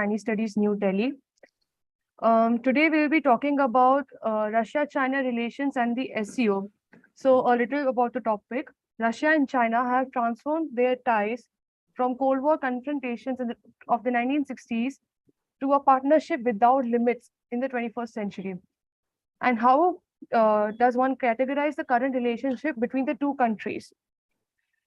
Chinese Studies, New Delhi. Today we'll be talking about Russia-China relations and the SCO. So a little about the topic. Russia and China have transformed their ties from Cold War confrontations of the 1960s to a partnership without limits in the 21st century. And how does one categorize the current relationship between the two countries?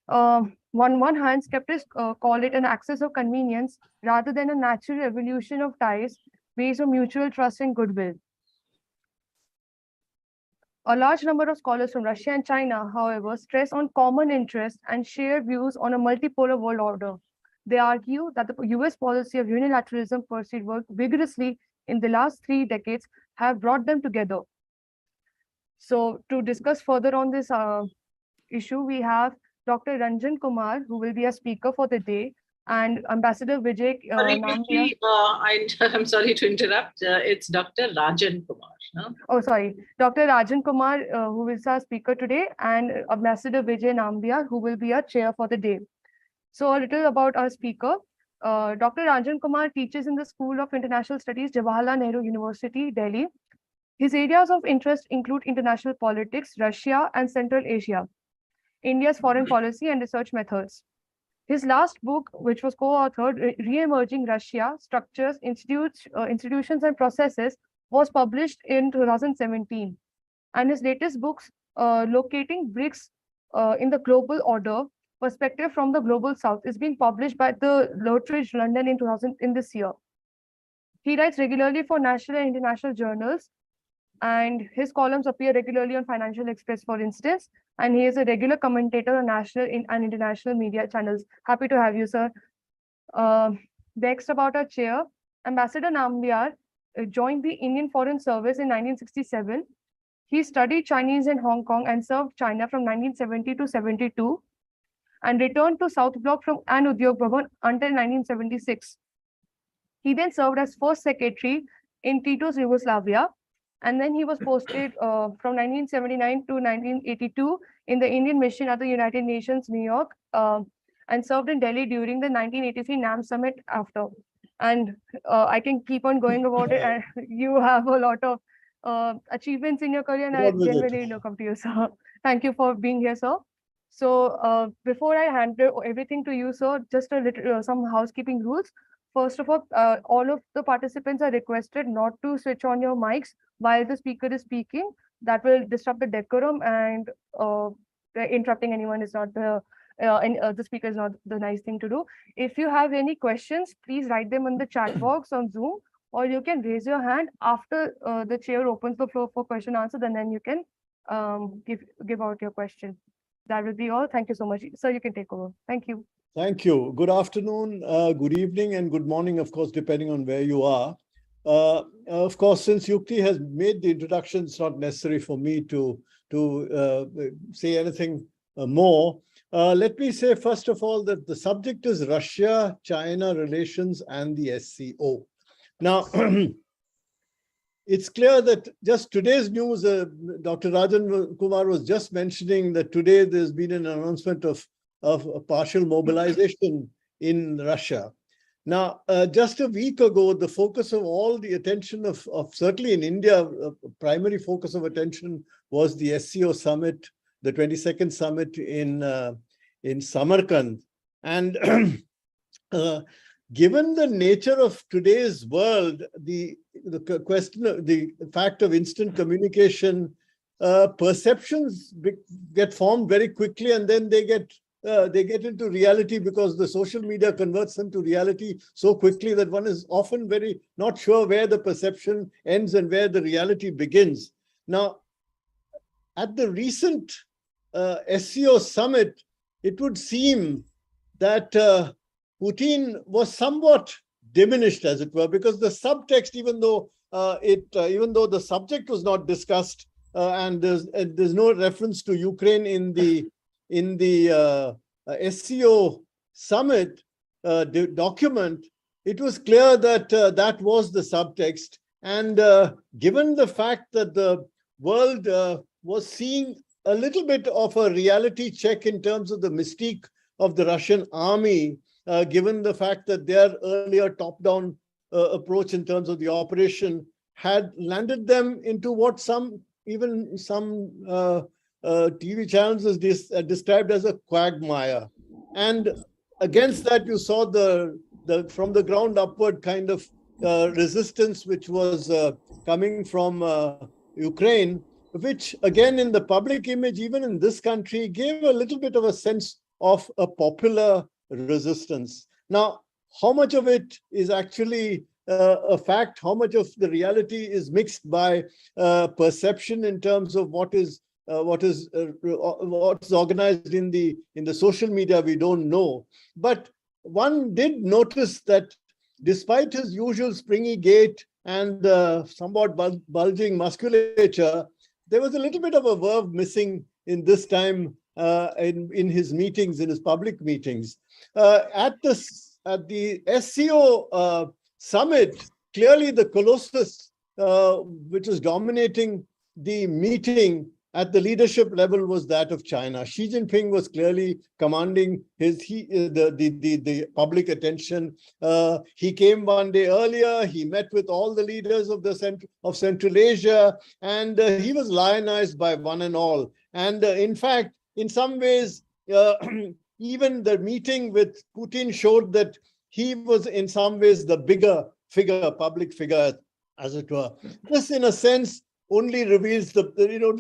On one hand, skeptics call it an axis of convenience rather than a natural evolution of ties based on mutual trust and goodwill. A large number of scholars from Russia and China, however, stress on common interests and shared views on a multipolar world order. They argue that the US policy of unilateralism pursued vigorously in the last 3 decades have brought them together. So to discuss further on this issue, we have Dr. Ranjan Kumar, who will be a speaker for the day, and Ambassador Vijay I'm sorry to interrupt. It's Dr. Rajan Kumar. No? Oh, sorry. Dr. Rajan Kumar, who is our speaker today, and Ambassador Vijay Nambiar, who will be our chair for the day. So a little about our speaker. Dr. Rajan Kumar teaches in the School of International Studies, Jawaharlal Nehru University, Delhi. His areas of interest include international politics, Russia, and Central Asia, India's foreign policy and research methods. His last book, which was co-authored, Re-emerging Russia, Structures, Institutions and Processes, was published in 2017. And his latest books, Locating BRICS in the Global Order, Perspective from the Global South, is being published by the Lutridge, London in this year. He writes regularly for national and international journals, and his columns appear regularly on Financial Express, for instance, and he is a regular commentator on national and international media channels. Happy to have you, sir. Next, about our chair, Ambassador Nambiar joined the Indian Foreign Service in 1967. He studied Chinese in Hong Kong and served China from 1970 to 72, and returned to South Block and Udyog Bhavan until 1976. He then served as first secretary in Tito's Yugoslavia, and then he was posted from 1979 to 1982 in the Indian mission at the United Nations, New York, and served in Delhi during the 1983 NAM summit after. And I can keep on going about it, and you have a lot of achievements in your career, and I genuinely look up to you, sir. Thank you for being here, sir. So before I hand everything to you, sir, just a little some housekeeping rules. First of all of the participants are requested not to switch on your mics while the speaker is speaking. That will disrupt the decorum, and interrupting anyone is not the speaker is not the nice thing to do. If you have any questions, please write them in the chat box on Zoom, or you can raise your hand after the chair opens the floor for question answers, and then you can give out your question. That will be all. Thank you so much. Sir, you can take over. Thank you. Thank you. Good afternoon, good evening, and good morning, of course, depending on where you are. Of course, since Yukti has made the introduction, it's not necessary for me to say anything more. Let me say, first of all, that the subject is Russia-China relations and the SCO. Now, it's clear that just today's news, Dr. Rajan Kumar was just mentioning that today there's been an announcement of a partial mobilization in Russia. Now, just a week ago, the focus of all the attention of certainly in India, primary focus of attention was the SCO summit, the 22nd summit in Samarkand. And given the nature of today's world, the question of the fact of instant communication, perceptions get formed very quickly, and then they get into reality because the social media converts them to reality so quickly that one is often very not sure where the perception ends and where the reality begins. Now, at the recent SCO summit, it would seem that Putin was somewhat diminished, as it were, because the subtext, even though the subject was not discussed, and there's no reference to Ukraine in the SCO summit document, it was clear that that was the subtext. And given the fact that the world was seeing a little bit of a reality check in terms of the mystique of the Russian army, given the fact that their earlier top-down approach in terms of the operation had landed them into what some TV channels is described as a quagmire. And against that, you saw the from the ground upward kind of resistance which was coming from Ukraine, which again in the public image, even in this country, gave a little bit of a sense of a popular resistance. Now, how much of it is actually a fact? How much of the reality is mixed by perception in terms of what's organized in the social media? We don't know. But one did notice that despite his usual springy gait and somewhat bulging musculature, there was a little bit of a verve missing in this time in his meetings, in his public meetings. At the SCO summit, clearly the colossus which was dominating the meeting at the leadership level was that of China. Xi Jinping was clearly commanding the public attention. He came one day earlier. He met with all the leaders of Central Asia, and he was lionized by one and all. And in fact, in some ways, even the meeting with Putin showed that he was in some ways the bigger figure, public figure, as it were. This, in a sense, only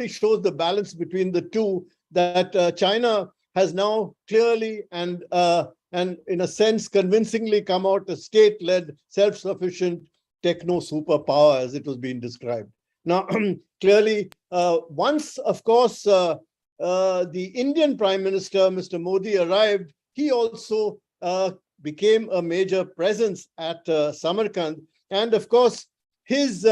shows the balance between the two, that China has now clearly and in a sense convincingly come out a state-led, self-sufficient techno superpower, as it was being described. Now, clearly, once, of course, the Indian Prime Minister, Mr. Modi, arrived, he also became a major presence at Samarkand. And of course, his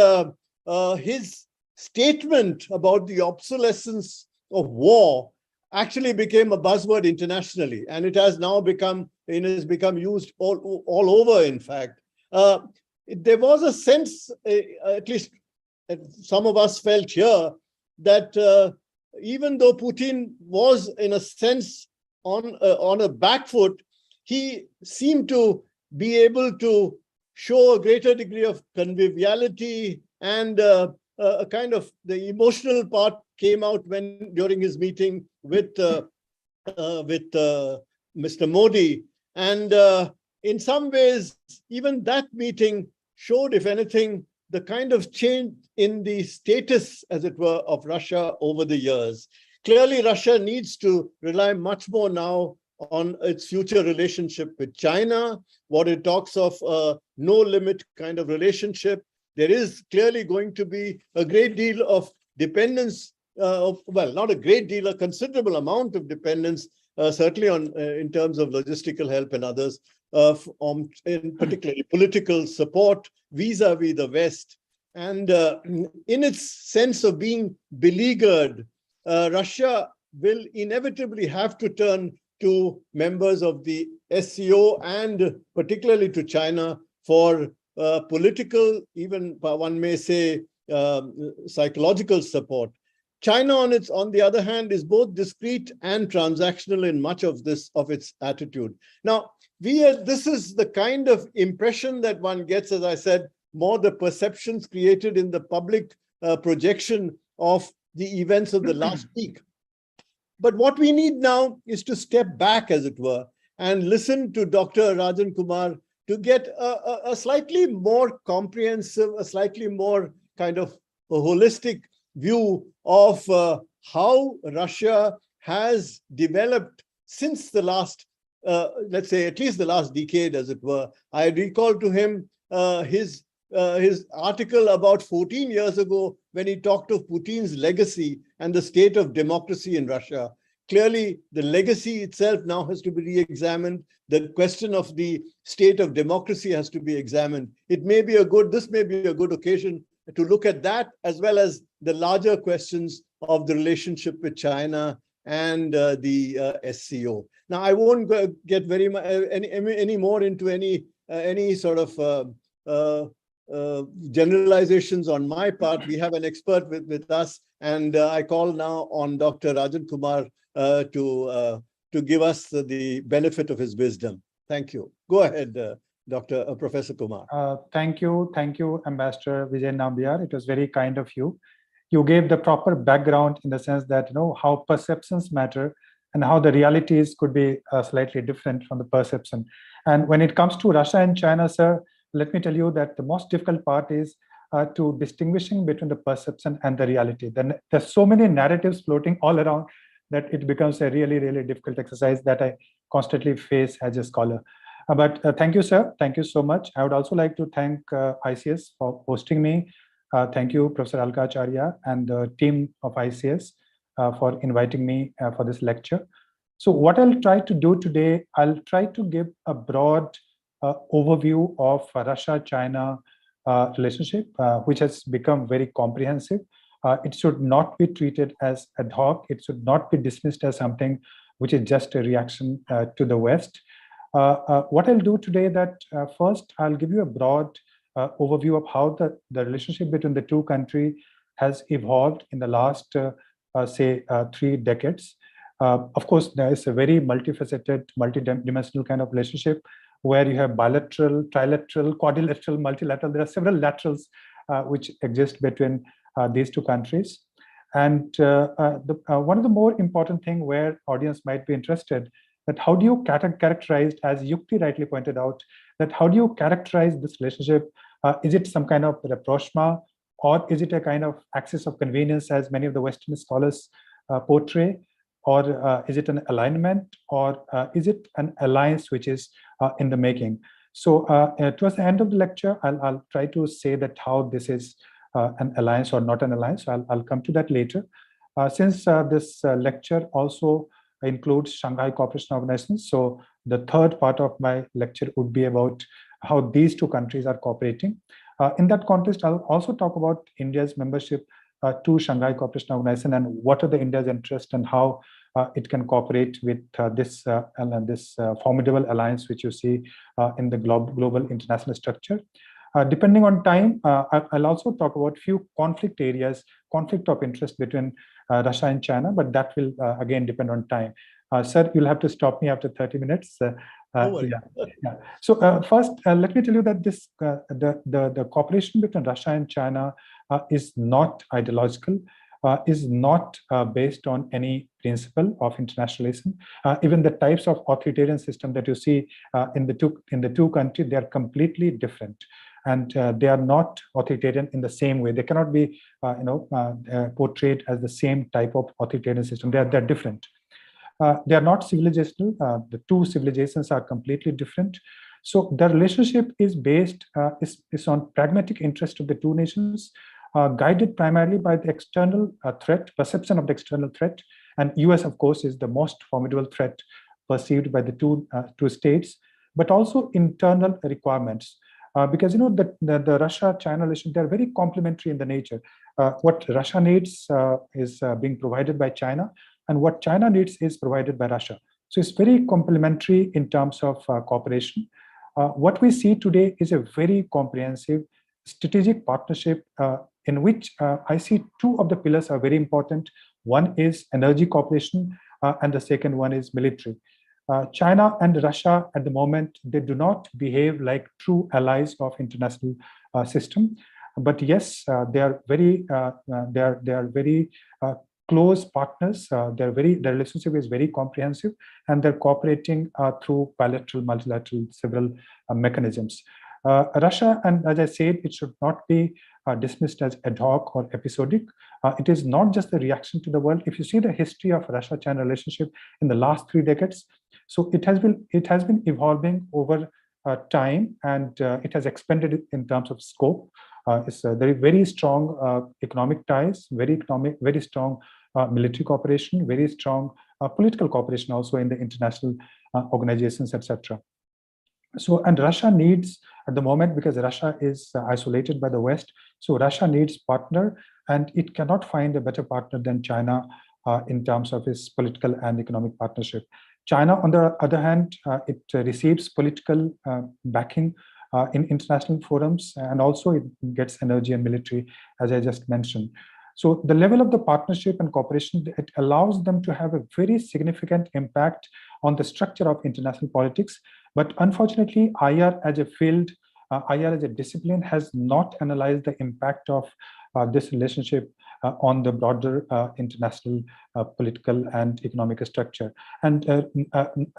statement about the obsolescence of war actually became a buzzword internationally, and it has now become used all over. In fact, there was a sense, at least some of us felt here, that even though Putin was in a sense on a back foot, he seemed to be able to show a greater degree of conviviality, and a kind of the emotional part came out during his meeting with Mr. Modi. And in some ways, even that meeting showed, if anything, the kind of change in the status, as it were, of Russia over the years. Clearly, Russia needs to rely much more now on its future relationship with China, what it talks of a no-limit kind of relationship. There is clearly going to be a great deal of dependence, not a great deal, a considerable amount of dependence, certainly in terms of logistical help and others, in particularly political support vis-a-vis the West. And in its sense of being beleaguered, Russia will inevitably have to turn to members of the SCO and particularly to China for political, even one may say psychological support. China, on the other hand, is both discrete and transactional in much of its attitude. Now, this is the kind of impression that one gets, as I said, more the perceptions created in the public projection of the events of the last week. But what we need now is to step back, as it were, and listen to Dr. Rajan Kumar to get a slightly more comprehensive, a slightly more kind of a holistic view of how Russia has developed since the last, let's say, at least the last decade, as it were. I recall to him his article about 14 years ago when he talked of Putin's legacy and the state of democracy in Russia. Clearly, the legacy itself now has to be re-examined. The question of the state of democracy has to be examined. This may be a good occasion to look at that, as well as the larger questions of the relationship with China and the SCO. Now, I won't get very much any more into any sort of generalizations on my part. We have an expert with us, and I call now on Dr. Rajan Kumar to give us the benefit of his wisdom. Thank you. Go ahead, Professor Kumar. Thank you, Ambassador Vijay Nambiar. It was very kind of you. You gave the proper background in the sense that how perceptions matter and how the realities could be slightly different from the perception. And when it comes to Russia and China, sir, let me tell you that the most difficult part is to distinguishing between the perception and the reality. Then there's so many narratives floating all around that it becomes a really, really difficult exercise that I constantly face as a scholar. But thank you, sir. Thank you so much. I would also like to thank ICS for hosting me. Thank you, Professor Alka Acharya and the team of ICS for inviting me for this lecture. So what I'll try to do today, I'll try to give a broad overview of Russia-China relationship, which has become very comprehensive. It should not be treated as ad hoc. It should not be dismissed as something which is just a reaction to the West. What I'll do today that first, I'll give you a broad overview of how the relationship between the two countries has evolved in the last, say, 3 decades. Of course, there is a very multifaceted, multidimensional kind of relationship where you have bilateral, trilateral, quadrilateral, multilateral. There are several laterals which exist between these two countries. And one of the more important thing where audience might be interested, that how do you characterize, as Yukti rightly pointed out, that how do you characterize this relationship? Is it some kind of rapprochement, or is it a kind of axis of convenience, as many of the Western scholars portray? Or is it an alignment, or is it an alliance which is in the making? So towards the end of the lecture, I'll try to say that how this is an alliance or not an alliance. So I'll come to that later. Since this lecture also includes Shanghai Cooperation Organization, so the third part of my lecture would be about how these two countries are cooperating. In that context, I'll also talk about India's membership to Shanghai Cooperation Organization and what are the India's interests and how it can cooperate with this formidable alliance which you see in the global international structure. Depending on time, I'll also talk about few conflict areas, conflict of interest between Russia and China, but that will again depend on time. Sir, you'll have to stop me after 30 minutes. Yeah. So first, let me tell you that this the cooperation between Russia and China is not ideological, is not based on any principle of internationalism. Even the types of authoritarian system that you see in the two countries, they are completely different. And they are not authoritarian in the same way. They cannot be, portrayed as the same type of authoritarian system. They're different. They are not civilizational. The two civilizations are completely different. So the relationship is based is on pragmatic interest of the two nations, guided primarily by the external threat, perception of the external threat, and U.S. of course is the most formidable threat perceived by the two states, but also internal requirements. Because the Russia-China relation, they're very complementary in the nature. What Russia needs is being provided by China, and what China needs is provided by Russia. So it's very complementary in terms of cooperation. What we see today is a very comprehensive strategic partnership in which I see two of the pillars are very important. One is energy cooperation, and the second one is military. China and Russia at the moment, they do not behave like true allies of international system, but yes, they are very close partners. Their relationship is very comprehensive, and they're cooperating through bilateral, multilateral, several mechanisms. Russia, and as I said, it should not be dismissed as ad hoc or episodic. It is not just a reaction to the world. If you see the history of Russia-China relationship in the last 3 decades, so it has been evolving over time, and it has expanded in terms of scope. It's very strong economic ties, very strong military cooperation, very strong political cooperation also in the international organizations, etc. So, and Russia needs at the moment, because Russia is isolated by the West, so Russia needs partner, and it cannot find a better partner than China in terms of its political and economic partnership. China, on the other hand, it receives political backing in international forums, and also it gets energy and military, as I just mentioned. So the level of the partnership and cooperation, it allows them to have a very significant impact on the structure of international politics, But unfortunately, IR as a field, IR as a discipline has not analyzed the impact of this relationship on the broader international political and economic structure. And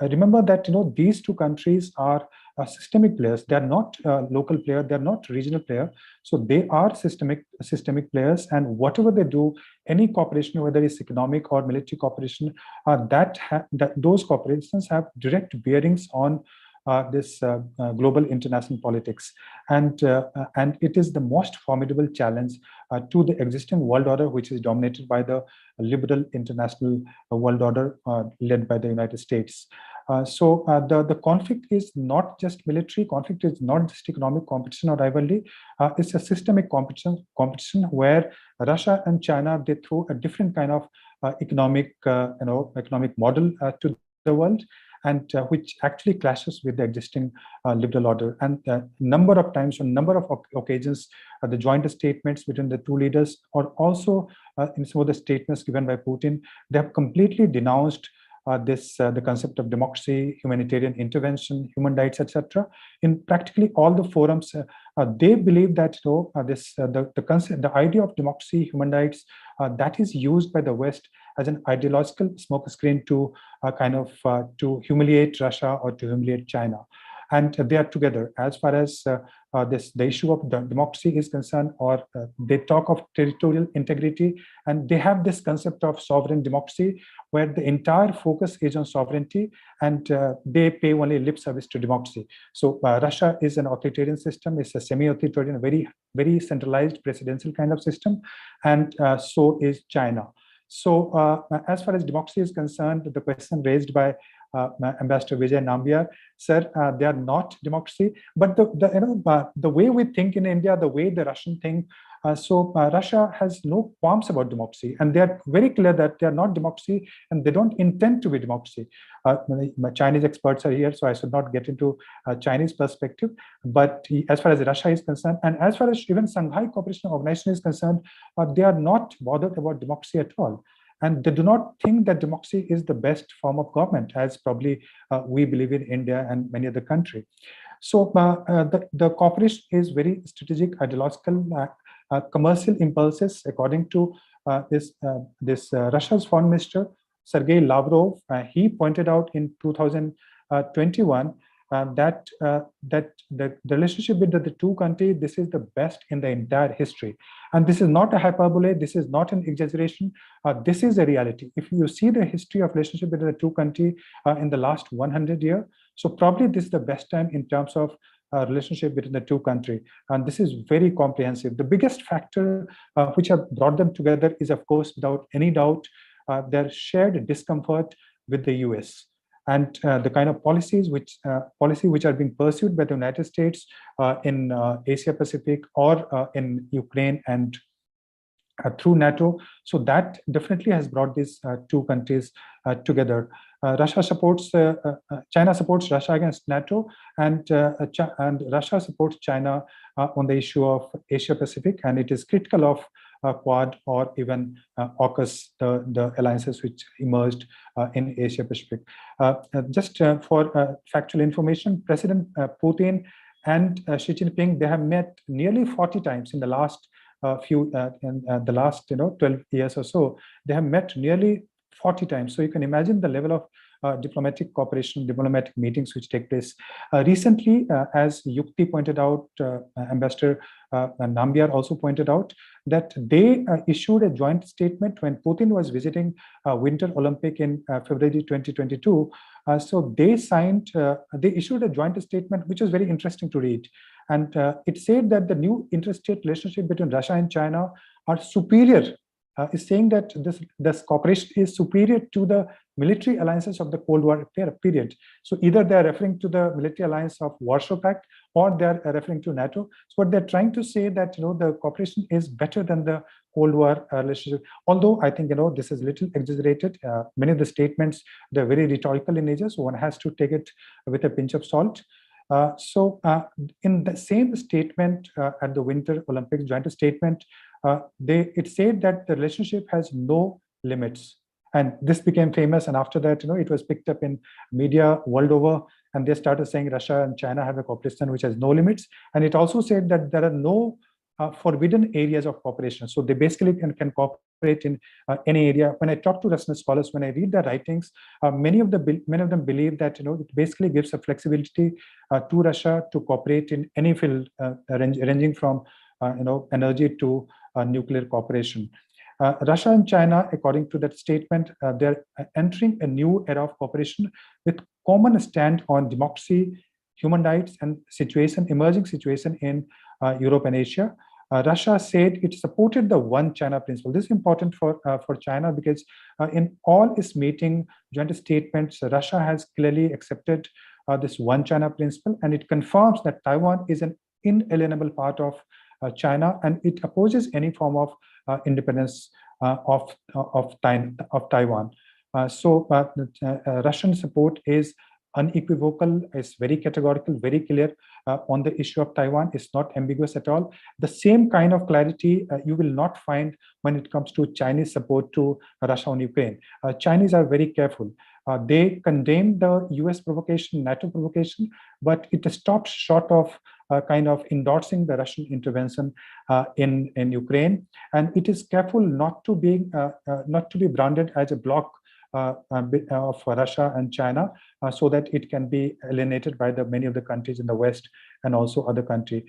remember that these two countries are systemic players. They are not local players. They are not regional players. So they are systemic players. And whatever they do, any cooperation, whether it's economic or military cooperation, that those cooperations have direct bearings on this global international politics, and it is the most formidable challenge to the existing world order, which is dominated by the liberal international world order led by the United States. So the conflict is not just military. Conflict is not just economic competition or rivalry. It's a systemic competition where Russia and China, they throw a different kind of economic model to the world, and which actually clashes with the existing liberal order. And number of times, on number of occasions, the joint statements between the two leaders, or also in some of the statements given by Putin, they have completely denounced the concept of democracy, humanitarian intervention, human rights, etc. In practically all the forums, they believe that the concept, the idea of democracy, human rights, that is used by the West as an ideological smokescreen to to humiliate Russia or to humiliate China. And they are together as far as the issue of democracy is concerned, or they talk of territorial integrity, and they have this concept of sovereign democracy where the entire focus is on sovereignty, and they pay only lip service to democracy. So Russia is an authoritarian system, it's a semi-authoritarian, very, very centralized presidential kind of system, and so is China. So as far as democracy is concerned, the question raised by Ambassador Vijay Nambiar, sir, they are not democracy, but the way we think in India, the way the Russian think, Russia has no qualms about democracy, and they are very clear that they are not democracy, and they don't intend to be democracy. My Chinese experts are here, so I should not get into Chinese perspective. But as far as Russia is concerned, and as far as even Shanghai Cooperation Organization is concerned, they are not bothered about democracy at all. And they do not think that democracy is the best form of government, as probably we believe in India and many other countries. So the cooperation is very strategic, ideological, commercial impulses, according to this Russia's foreign minister, Sergei Lavrov. He pointed out in 2021 that the relationship between the two countries, this is the best in the entire history. And this is not a hyperbole, this is not an exaggeration, this is a reality. If you see the history of relationship between the two countries in the last 100 years, so probably this is the best time in terms of relationship between the two countries. And this is very comprehensive. The biggest factor which have brought them together is, of course, without any doubt, their shared discomfort with the US. And the kind of policies which are being pursued by the United States in Asia Pacific or in Ukraine and through NATO. So that definitely has brought these two countries together. China supports Russia against NATO, and Russia supports China on the issue of Asia Pacific, and it is critical of Quad or even AUKUS, the alliances which emerged in Asia Pacific. Just for factual information, President Putin and Xi Jinping, they have met nearly 40 times in the last the last 12 years or so. They have met nearly 40 times. So you can imagine the level of diplomatic cooperation, diplomatic meetings which take place. Recently, as Yukti pointed out, Ambassador Nambiar also pointed out, that they issued a joint statement when Putin was visiting Winter Olympic in February 2022. So they issued a joint statement, which was very interesting to read. And it said that the new interstate relationship between Russia and China are superior, is saying that this cooperation is superior to the military alliances of the Cold War period. So either they are referring to the military alliance of Warsaw Pact, or they are referring to NATO. So what they're trying to say that the cooperation is better than the Cold War relationship. Although I think this is a little exaggerated. Many of the statements, they're very rhetorical in nature, so one has to take it with a pinch of salt. In the same statement at the Winter Olympics joint statement, it said that the relationship has no limits. And this became famous, and after that, it was picked up in media world over. and they started saying Russia and China have a cooperation which has no limits. And it also said that there are no forbidden areas of cooperation. So they basically can cooperate in any area. When I talk to Russian scholars, when I read their writings, many of them believe that it basically gives a flexibility to Russia to cooperate in any field, ranging from energy to nuclear cooperation. Russia and China, according to that statement, they're entering a new era of cooperation with common stand on democracy, human rights, and emerging situation in Europe and Asia. Russia said it supported the one China principle. This is important for China because in all its joint statements, Russia has clearly accepted this one China principle, and it confirms that Taiwan is an inalienable part of China, and it opposes any form of independence of Taiwan. So Russian support is unequivocal, is very categorical, very clear on the issue of Taiwan. It's not ambiguous at all. The same kind of clarity you will not find when it comes to Chinese support to Russia on Ukraine. Chinese are very careful. They condemn the US provocation, NATO provocation, but it stops short of kind of endorsing the Russian intervention in Ukraine, and it is careful not to be branded as a bloc of Russia and China, so that it can be alienated by many of the countries in the West and also other countries.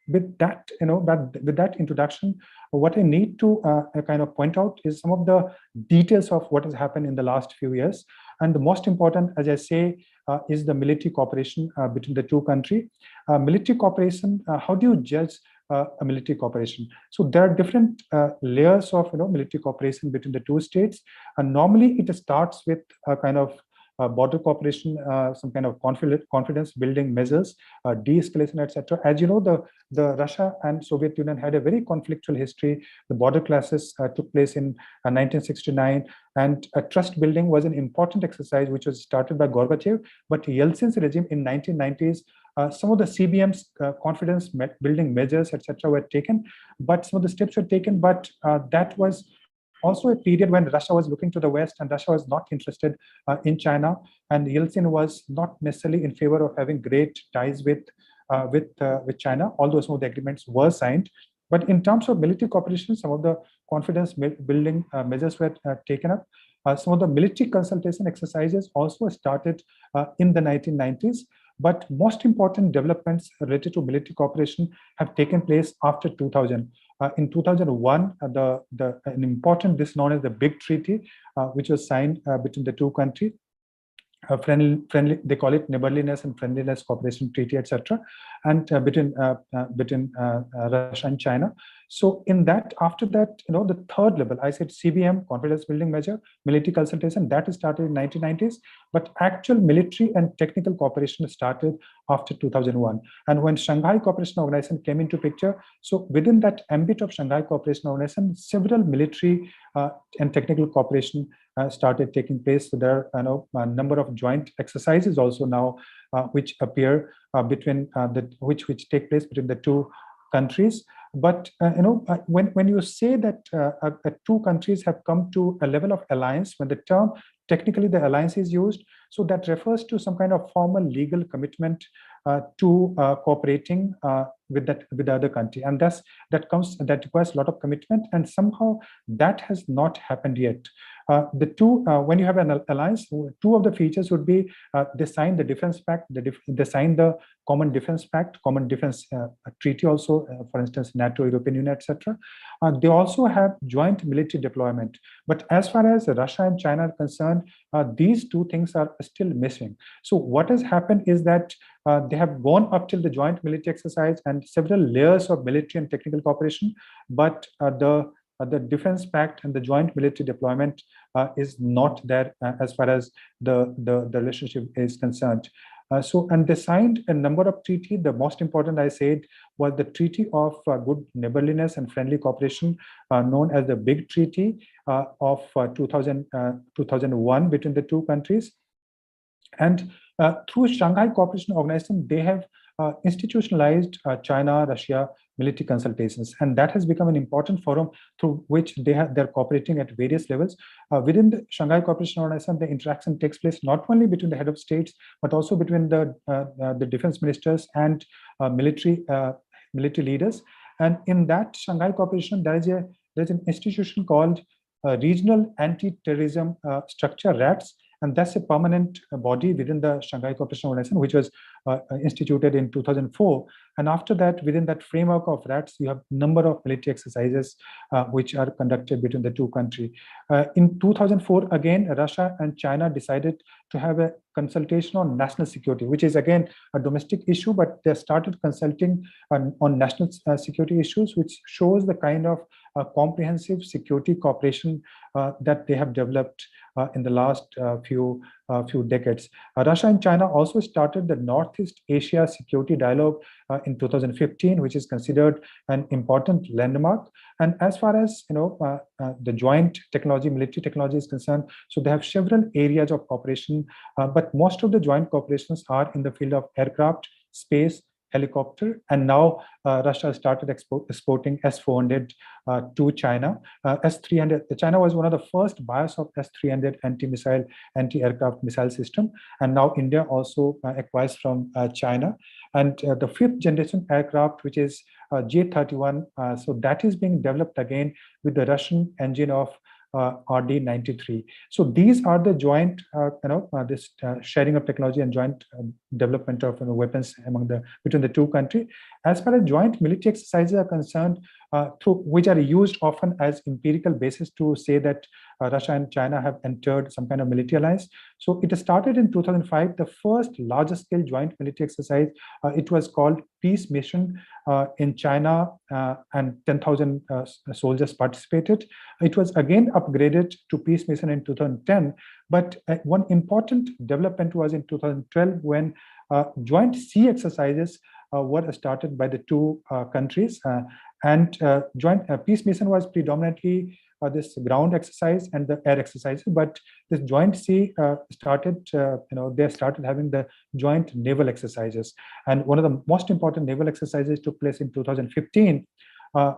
With that, with that introduction, what I need to kind of point out is some of the details of what has happened in the last few years. And the most important, as I say, is the military cooperation between the two countries. Military cooperation, how do you judge a military cooperation? So there are different layers of military cooperation between the two states. And normally it starts with a kind of border cooperation, some kind of confidence building measures, de-escalation, etc. As you know, the Russia and Soviet Union had a very conflictual history. The border clashes took place in 1969, and trust building was an important exercise which was started by Gorbachev. But Yeltsin's regime in 1990s, some of the CBM's confidence building measures, etc., were taken, but some of the steps were taken. But that was also a period when Russia was looking to the West, and Russia was not interested in China, and Yeltsin was not necessarily in favor of having great ties with China, although some of the agreements were signed. But in terms of military cooperation, some of the confidence building measures were taken up. Some of the military consultation exercises also started in the 1990s. But most important developments related to military cooperation have taken place after 2000. In 2001, an important, this known as the Big Treaty, which was signed between the two countries, friendly, they call it neighborliness and friendliness cooperation treaty, etc., and between Russia and China. So in that, after that, the third level, I said CBM, confidence building measure, military consultation, that started in 1990s, but actual military and technical cooperation started after 2001. And when Shanghai Cooperation Organization came into picture, so within that ambit of Shanghai Cooperation Organization, several military and technical cooperation started taking place. So there are a number of joint exercises also now which appear between which take place between the two countries. But when you say that two countries have come to a level of alliance, when the term technically the alliance is used, so that refers to some kind of formal legal commitment to cooperating with the other country, and that requires a lot of commitment, and somehow that has not happened yet. When you have an alliance, two of the features would be they sign the defense pact, they sign the common defense pact, common defense treaty also, for instance, NATO, European Union, etc. They also have joint military deployment. But as far as Russia and China are concerned, these two things are still missing. So what has happened is that they have gone up till the joint military exercise and several layers of military and technical cooperation, but the defense pact and the joint military deployment is not there as far as the relationship is concerned. And they signed a number of treaties. The most important, I said, was the Treaty of Good Neighborliness and Friendly Cooperation, known as the Big Treaty of 2001 between the two countries. And through Shanghai Cooperation Organization, they have institutionalized China-Russia military consultations, and that has become an important forum through which they're cooperating at various levels. Within the Shanghai Cooperation Organization, the interaction takes place not only between the head of states, but also between the defense ministers and military leaders. And in that Shanghai Cooperation, there's an institution called Regional Anti-Terrorism Structure, RATS, and that's a permanent body within the Shanghai Cooperation Organization, which was instituted in 2004. And after that, within that framework of RATS, you have a number of military exercises which are conducted between the two countries. In 2004, again, Russia and China decided to have a consultation on national security, which is again a domestic issue, but they started consulting on national security issues, which shows the kind of comprehensive security cooperation that they have developed in the last few decades. Russia and China also started the Northeast Asia Security Dialogue in 2015, which is considered an important landmark. And as far as the joint technology, military technology is concerned, so they have several areas of cooperation, but most of the joint cooperations are in the field of aircraft, space, helicopter, and now Russia started exporting S-400 to China. S-300, China was one of the first buyers of S-300 anti-aircraft missile system, and now India also acquires from China. And the fifth generation aircraft, which is J-31, so that is being developed again with the Russian engine of RD-93. So these are the joint, this sharing of technology and joint development of weapons between the two countries. As far as joint military exercises are concerned, which are used often as empirical basis to say that Russia and China have entered some kind of military alliance. So it started in 2005, the first larger scale joint military exercise. It was called Peace Mission in China, and 10,000 soldiers participated. It was again upgraded to Peace Mission in 2010. But one important development was in 2012 when joint sea exercises were started by the two countries. And joint Peace Mission was predominantly this ground exercise and the air exercise, but this joint sea started, they started having the joint naval exercises. And one of the most important naval exercises took place in 2015,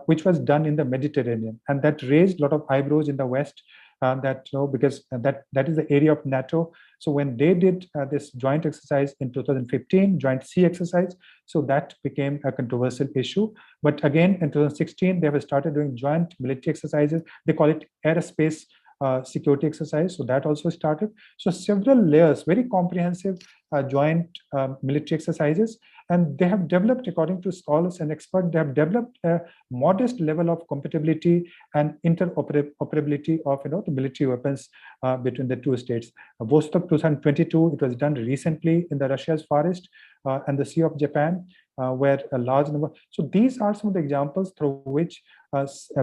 which was done in the Mediterranean. And that raised a lot of eyebrows in the West, because that is the area of NATO. So when they did this joint exercise in 2015, joint sea exercise, so that became a controversial issue. But again, in 2016, they have started doing joint military exercises. They call it aerospace security exercise. So that also started. So several layers, very comprehensive joint military exercises. And they have developed, according to scholars and experts, they have developed a modest level of compatibility and interoperability of the military weapons between the two states. Vostok 2022, it was done recently in the Russia's forest and the Sea of Japan, where a large number. So these are some of the examples through which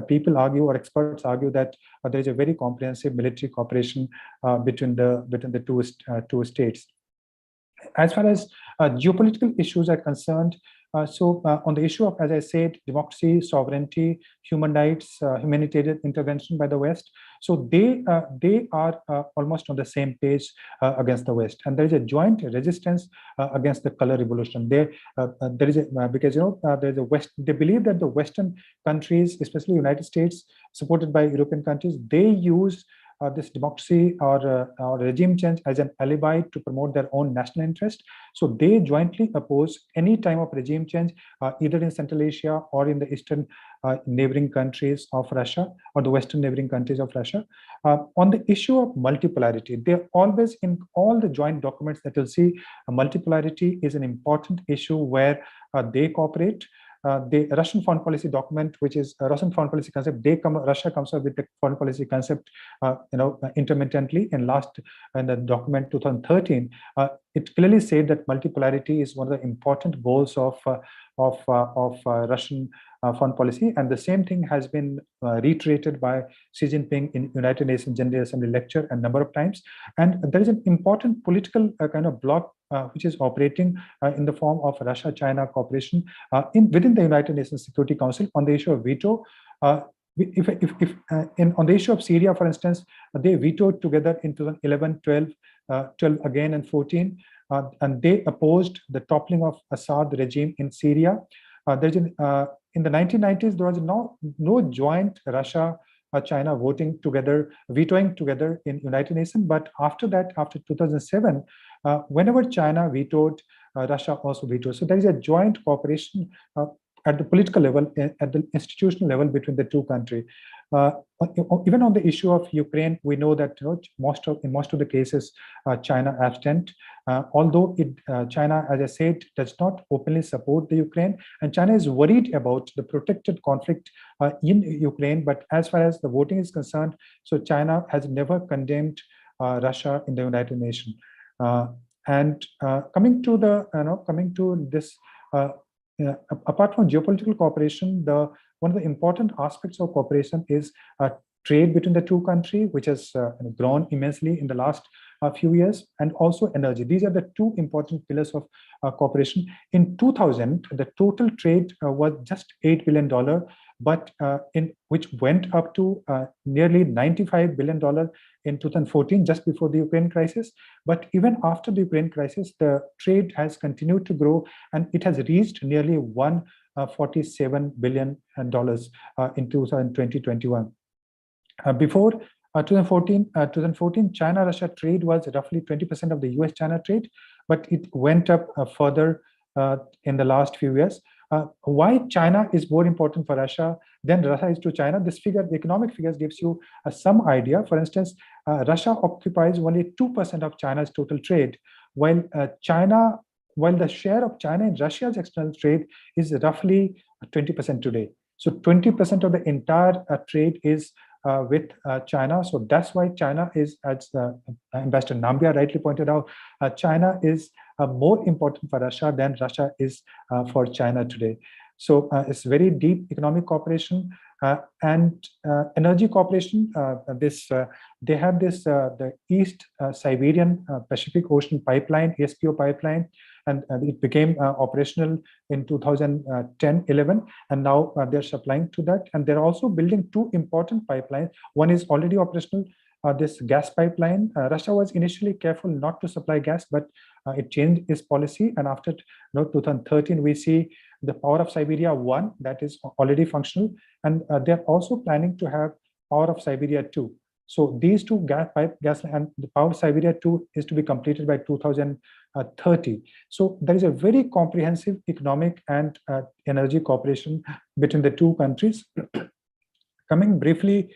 people argue or experts argue that there is a very comprehensive military cooperation between the two states. As far as geopolitical issues are concerned, on the issue of, as I said, democracy, sovereignty, human rights, humanitarian intervention by the West, so they are almost on the same page against the West, and there is a joint resistance against the color revolution. There is because there is a West. They believe that the Western countries, especially United States, supported by European countries, they use this democracy or regime change as an alibi to promote their own national interest. So they jointly oppose any time of regime change, either in Central Asia or in the eastern neighboring countries of Russia or the western neighboring countries of Russia. On the issue of multipolarity, they're always in all the joint documents that you'll see, multipolarity is an important issue where they cooperate. The Russian foreign policy document, which is a Russian foreign policy concept, Russia comes up with the foreign policy concept, intermittently. In the document 2013, it clearly said that multipolarity is one of the important goals of Russian foreign policy, and the same thing has been reiterated by Xi Jinping in United Nations General Assembly lecture a number of times. And there is an important political kind of bloc which is operating in the form of Russia-China cooperation within the United Nations Security Council on the issue of veto. On the issue of Syria, for instance, they vetoed together in 2011, 12 again, and 14. and they opposed the toppling of Assad regime in Syria. In the 1990s, there was no joint Russia China voting together, vetoing together in United Nations. But after that, after 2007, whenever China vetoed, Russia also vetoed. So there is a joint cooperation at the political level, at the institutional level between the two countries. Even on the issue of Ukraine, we know that in most of the cases, China abstained. Although China, as I said, does not openly support the Ukraine, and China is worried about the protracted conflict in Ukraine. But as far as the voting is concerned, so China has never condemned Russia in the United Nations. Coming to this. Apart from geopolitical cooperation, one of the important aspects of cooperation is trade between the two countries, which has grown immensely in the last few years, and also energy. These are the two important pillars of cooperation. In 2000, the total trade was just $8 billion, but which went up to nearly $95 billion in 2014, just before the Ukraine crisis. But even after the Ukraine crisis, the trade has continued to grow, and it has reached nearly $147 billion in 2020-21. Before 2014, China-Russia trade was roughly 20% of the US-China trade, but it went up further in the last few years. Why China is more important for Russia than Russia is to China? This figure, the economic figures, gives you some idea. For instance, Russia occupies only 2% of China's total trade, while the share of China in Russia's external trade is roughly 20% today. So 20% of the entire trade is with China. So that's why China is, as Ambassador Nambia rightly pointed out, China is more important for Russia than Russia is for China today. So it's very deep economic cooperation and energy cooperation. They have this the East Siberian Pacific Ocean Pipeline, SCO pipeline, and it became operational in 2010-11, and now they're supplying to that. And they're also building two important pipelines. One is already operational, this gas pipeline. Russia was initially careful not to supply gas, but it changed its policy. And after 2013, we see the Power of Siberia 1 that is already functional, and they're also planning to have Power of Siberia 2. So these two gas and the Power of Siberia 2 is to be completed by 2030. So there is a very comprehensive economic and energy cooperation between the two countries. Coming briefly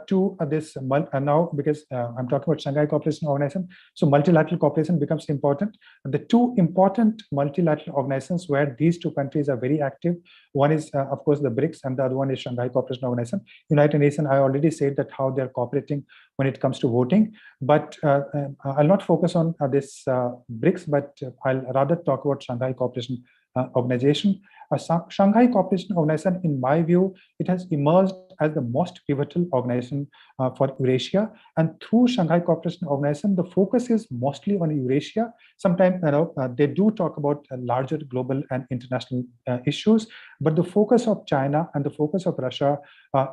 to this now, because I'm talking about Shanghai Cooperation Organization, so multilateral cooperation becomes important. The two important multilateral organizations where these two countries are very active, one is of course the BRICS, and the other one is Shanghai Cooperation Organization. United Nations, I already said that how they're cooperating when it comes to voting, but I'll not focus on this BRICS, but I'll rather talk about Shanghai Cooperation Organization. Shanghai Cooperation Organization, in my view, it has emerged as the most pivotal organization for Eurasia. And through Shanghai Cooperation Organization, the focus is mostly on Eurasia. Sometimes they do talk about larger global and international issues, but the focus of China and the focus of Russia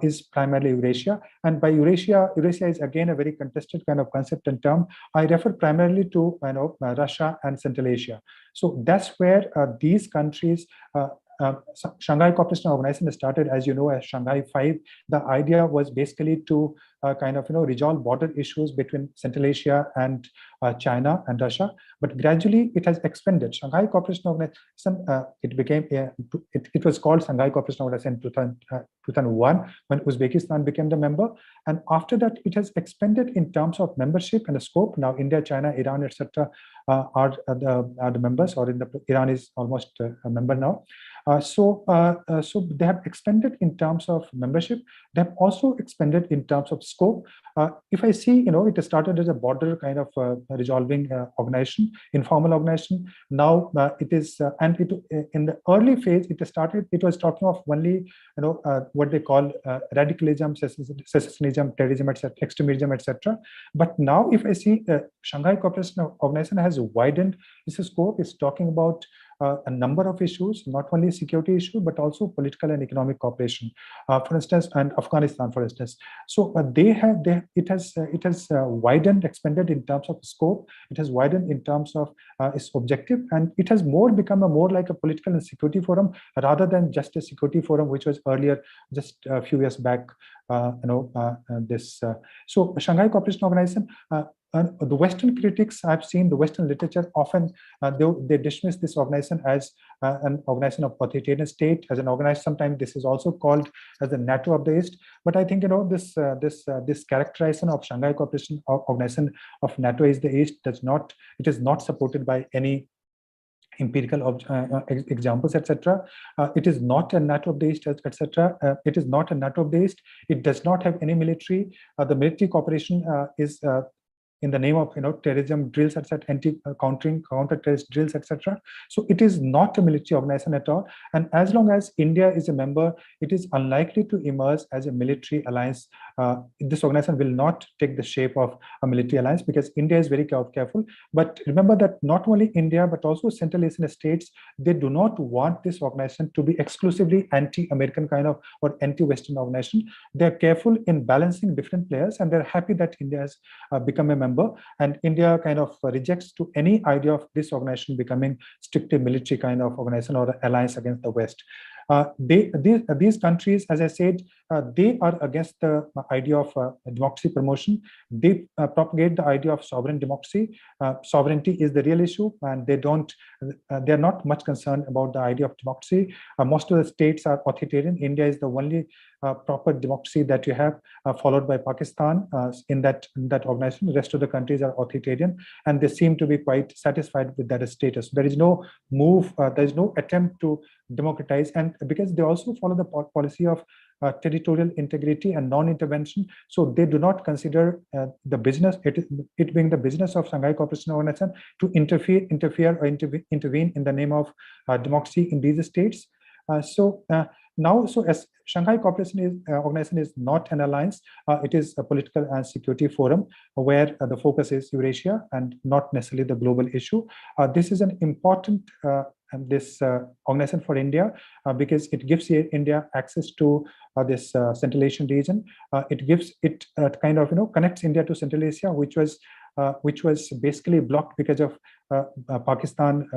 is primarily Eurasia. And by Eurasia is again a very contested kind of concept and term. I refer primarily to Russia and Central Asia. So that's where these countries. Shanghai Cooperation Organization started, as you know, as Shanghai 5. The idea was basically to resolve border issues between Central Asia and China and Russia. But gradually, it has expanded. Shanghai Cooperation Organization, it was called Shanghai Cooperation Organization in 2001 when Uzbekistan became the member. And after that, it has expanded in terms of membership and the scope. Now, India, China, Iran, etc. are the members, or Iran is almost a member now. So they have expanded in terms of membership. They have also expanded in terms of scope. If I see, it started as a border kind of resolving organization, informal organization. Now it is, in the early phase, it was talking of only, what they call radicalism, secessionism, terrorism, etc., extremism, etc. But now, if I see, Shanghai Cooperation Organization has widened its scope. It's talking about a number of issues, not only security issues, but also political and economic cooperation, for instance, and Afghanistan, for instance. So it has widened, expanded in terms of scope. It has widened in terms of its objective, and it has become more like a political and security forum rather than just a security forum, which was earlier, just a few years back. So Shanghai Cooperation Organization. The Western critics I've seen, the Western literature often they dismiss this organization as an organization of authoritarian state, as an organization. Sometimes this is also called as the NATO of the East. But I think this characterization of Shanghai Cooperation Organization of NATO is the East it is not supported by any empirical examples, etc. It is not a NATO of the East, etc. It is not a NATO of the East. It does not have any military. The military cooperation is in the name of terrorism drills, etc., counter-terrorist drills, etc. So it is not a military organization at all. And as long as India is a member, it is unlikely to emerge as a military alliance. This organization will not take the shape of a military alliance because India is very careful. But remember that not only India, but also Central Asian states, they do not want this organization to be exclusively anti-American kind of or anti-Western organization. They're careful in balancing different players, and they're happy that India has become a member, and India kind of rejects to any idea of this organization becoming strictly military kind of organization or alliance against the West. These countries, as I said, they are against the idea of democracy promotion. They propagate the idea of sovereign democracy. Sovereignty is the real issue, and they are not much concerned about the idea of democracy. Most of the states are authoritarian. India is the only proper democracy that you have, followed by Pakistan in that organization. The rest of the countries are authoritarian, and they seem to be quite satisfied with that status. There is no move, there is no attempt to democratize, and because they also follow the policy of territorial integrity and non-intervention, so they do not consider the business, it being the business of Shanghai Cooperation Organization to interfere or intervene in the name of democracy in these states. So as Shanghai Cooperation Organization is not an alliance, it is a political and security forum where the focus is Eurasia and not necessarily the global issue. This is an important organization for India because it gives India access to this Central Asian region. It connects India to Central Asia, which was basically blocked because of Pakistan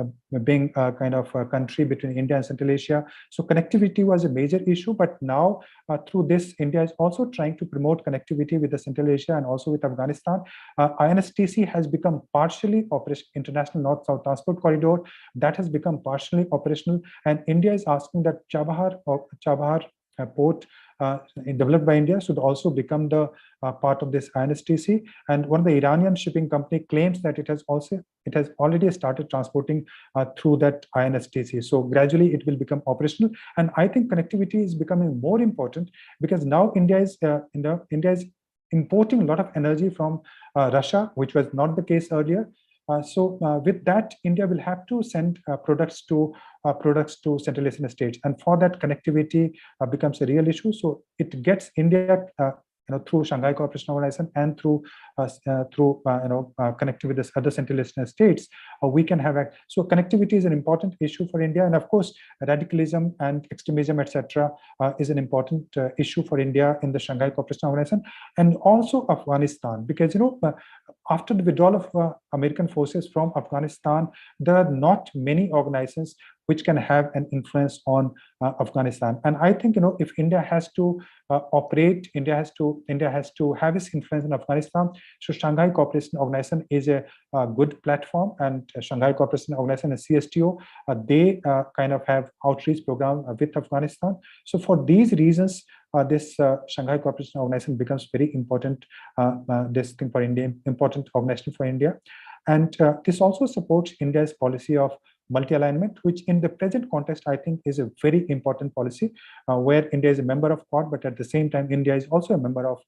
being a kind of a country between India and Central Asia. So connectivity was a major issue, but now through this, India is also trying to promote connectivity with the Central Asia and also with Afghanistan. INSTC has become partially operational, International North-South Transport Corridor, that has become partially operational, and India is asking that Chabahar port developed by India should also become the part of this INSTC. And one of the Iranian shipping company claims that it has already started transporting through that INSTC. So gradually it will become operational. And I think connectivity is becoming more important because now India is importing a lot of energy from Russia, which was not the case earlier. So with that, India will have to send products to Central Asian states, and for that, connectivity becomes a real issue. So it gets India through Shanghai Cooperation Organization and through connecting with this other Central Asian states, we can have so connectivity is an important issue for India, and of course radicalism and extremism, etc., is an important issue for India in the Shanghai Cooperation Organization, and also Afghanistan, because after the withdrawal of American forces from Afghanistan, there are not many organizations which can have an influence on Afghanistan. And I think if India has to operate, India has to have its influence in Afghanistan. So Shanghai Cooperation Organization is a good platform, and Shanghai Cooperation Organization and CSTO, they kind of have outreach program with Afghanistan. So for these reasons, this Shanghai Cooperation Organization becomes very important. This thing for India, important organization for India, and this also supports India's policy of multi-alignment, which in the present context, I think is a very important policy where India is a member of Quad, but at the same time, India is also a member of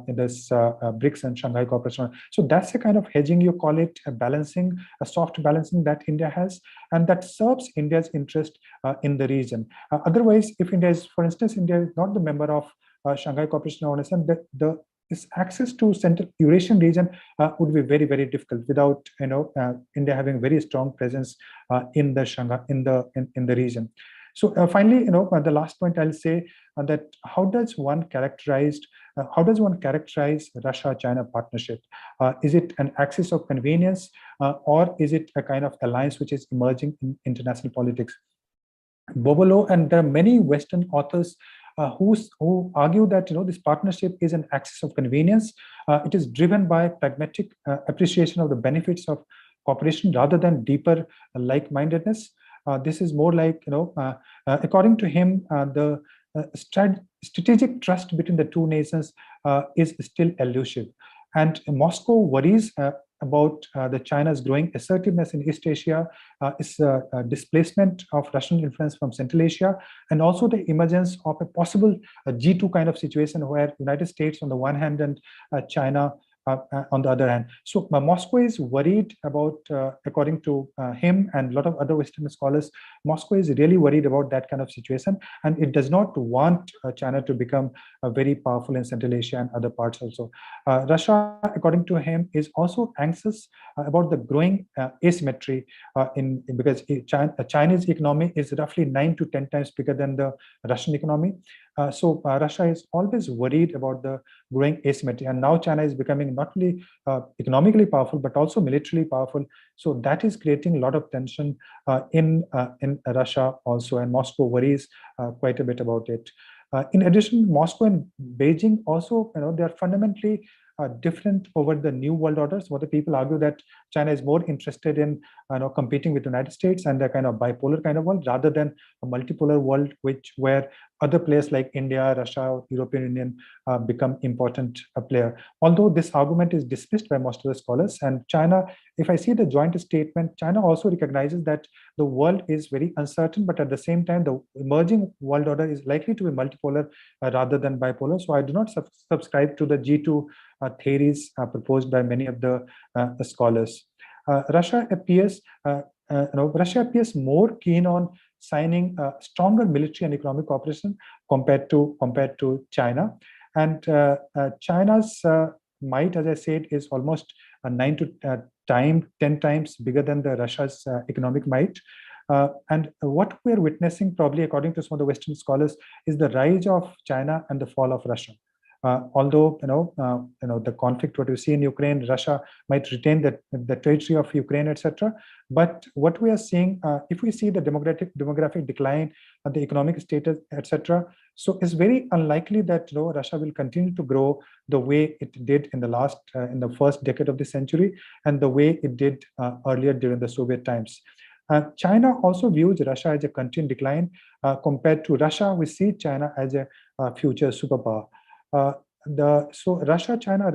this BRICS and Shanghai Cooperation. So that's a kind of hedging, you call it, a soft balancing that India has, and that serves India's interest in the region. Otherwise, if India is, for instance, India is not the member of Shanghai Cooperation Organization, the this access to Central Eurasian region would be very, very difficult without India having very strong presence in the Shanghai in the region. So finally, the last point I'll say that how does one characterize Russia-China partnership? Is it an axis of convenience, or is it a kind of alliance which is emerging in international politics? Bobolo, and there are many Western authors who argue that this partnership is an axis of convenience. It is driven by pragmatic appreciation of the benefits of cooperation rather than deeper like-mindedness. This is more like, according to him, the strategic trust between the two nations is still elusive. And Moscow worries about the China's growing assertiveness in East Asia, its displacement of Russian influence from Central Asia, and also the emergence of a possible G2 kind of situation where United States on the one hand and China on the other hand. So Moscow is worried about, according to him and a lot of other Western scholars, Moscow is really worried about that kind of situation, and it does not want China to become very powerful in Central Asia and other parts also. Russia, according to him, is also anxious about the growing asymmetry because Chinese economy is roughly 9 to 10 times bigger than the Russian economy. So Russia is always worried about the growing asymmetry, and now China is becoming not only economically powerful but also militarily powerful. So that is creating a lot of tension in Russia also, and Moscow worries quite a bit about it. In addition, Moscow and Beijing also, they are fundamentally different over the new world order. So the people argue that China is more interested in competing with the United States and a kind of bipolar kind of world rather than a multipolar world, where other players like India, Russia, European Union become important player. Although this argument is dismissed by most of the scholars, and China, if I see the joint statement, China also recognizes that the world is very uncertain, but at the same time, the emerging world order is likely to be multipolar rather than bipolar. So I do not subscribe to the G2 theories proposed by many of the scholars. Russia appears more keen on signing stronger military and economic cooperation compared to China, and China's might, as I said, is almost 9 to 10 times bigger than the Russia's economic might. And what we're witnessing, probably according to some of the Western scholars, is the rise of China and the fall of Russia. Although the conflict what we see in Ukraine, Russia might retain the territory of Ukraine, etc. But what we are seeing, if we see the demographic decline, the economic status, etc., so it's very unlikely that Russia will continue to grow the way it did in the first decade of the century and the way it did earlier during the Soviet times. China also views Russia as a country in decline. Compared to Russia, we see China as a future superpower. So Russia-China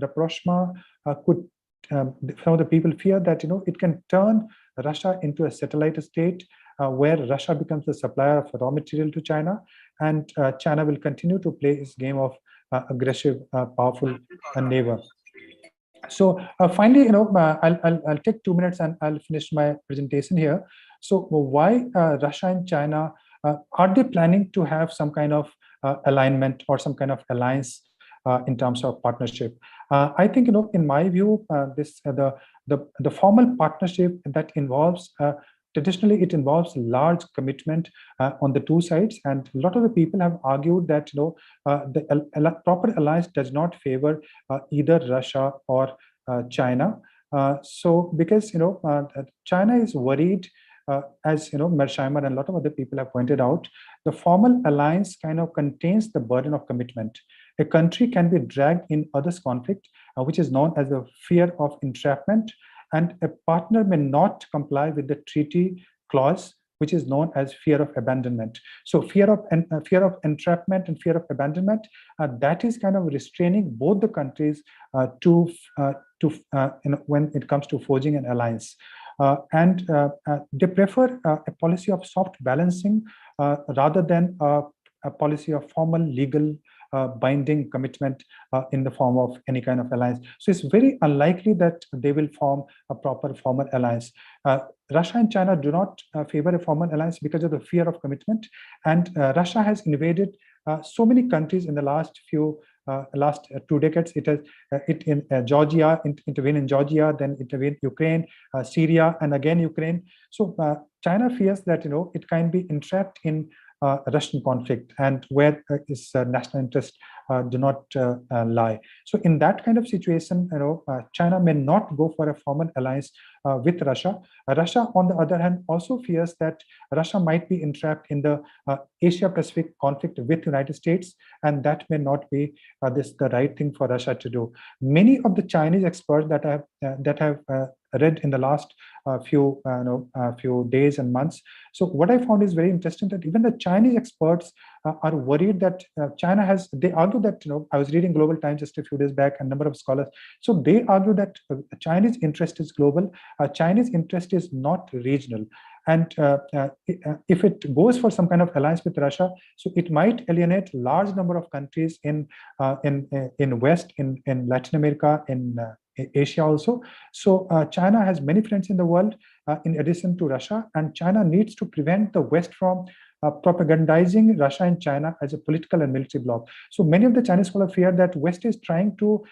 rapprochement could, some of the people fear that it can turn Russia into a satellite state where Russia becomes the supplier of raw material to China, and China will continue to play its game of aggressive, powerful neighbor. So finally, I'll take 2 minutes and I'll finish my presentation here. So why Russia and China, are they planning to have some kind of alignment or some kind of alliance in terms of partnership? I think, in my view, the formal partnership that involves, traditionally it involves large commitment on the two sides, and a lot of the people have argued that the proper alliance does not favor either Russia or China. So because China is worried, as Mersheimer and a lot of other people have pointed out, the formal alliance kind of contains the burden of commitment. A country can be dragged in others' conflict, which is known as the fear of entrapment, and a partner may not comply with the treaty clause, which is known as fear of abandonment. So fear of entrapment and fear of abandonment, that is kind of restraining both the countries when it comes to forging an alliance. And they prefer a policy of soft balancing rather than a policy of formal legal binding commitment in the form of any kind of alliance. So it's very unlikely that they will form a proper formal alliance. Russia and China do not favor a formal alliance because of the fear of commitment, and Russia has invaded so many countries in the last few last 2 decades. It has Georgia, intervened in Georgia, then intervened Ukraine, Syria, and again Ukraine. So China fears that it can be entrapped in Russian conflict, and where its national interests do not lie. So in that kind of situation, China may not go for a formal alliance with Russia. Russia, on the other hand, also fears that Russia might be entrapped in the Asia-Pacific conflict with the United States, and that may not be the right thing for Russia to do. Many of the Chinese experts that have read in the last few days and months. So what I found is very interesting that even the Chinese experts are worried that China has. They argue that I was reading Global Times just a few days back, and a number of scholars. So they argue that Chinese interest is global. Chinese interest is not regional. And if it goes for some kind of alliance with Russia, so it might alienate large number of countries in West, in Latin America, in Asia also. So China has many friends in the world in addition to Russia, and China needs to prevent the West from propagandizing Russia and China as a political and military bloc. So many of the Chinese scholars fear that West is trying to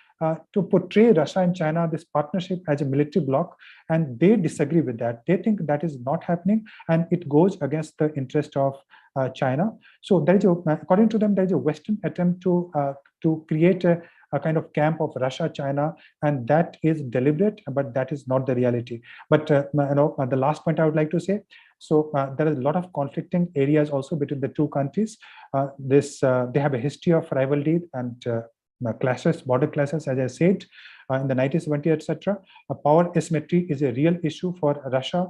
portray Russia and China, this partnership, as a military bloc, and they disagree with that. They think that is not happening, and it goes against the interest of China. So there is, according to them, there is a Western attempt to create a kind of camp of Russia, China, and that is deliberate, but that is not the reality. But the last point I would like to say, so there is a lot of conflicting areas also between the two countries. They have a history of rivalry and clashes, border clashes, as I said, in the 1970s, etc. Power asymmetry is a real issue for Russia.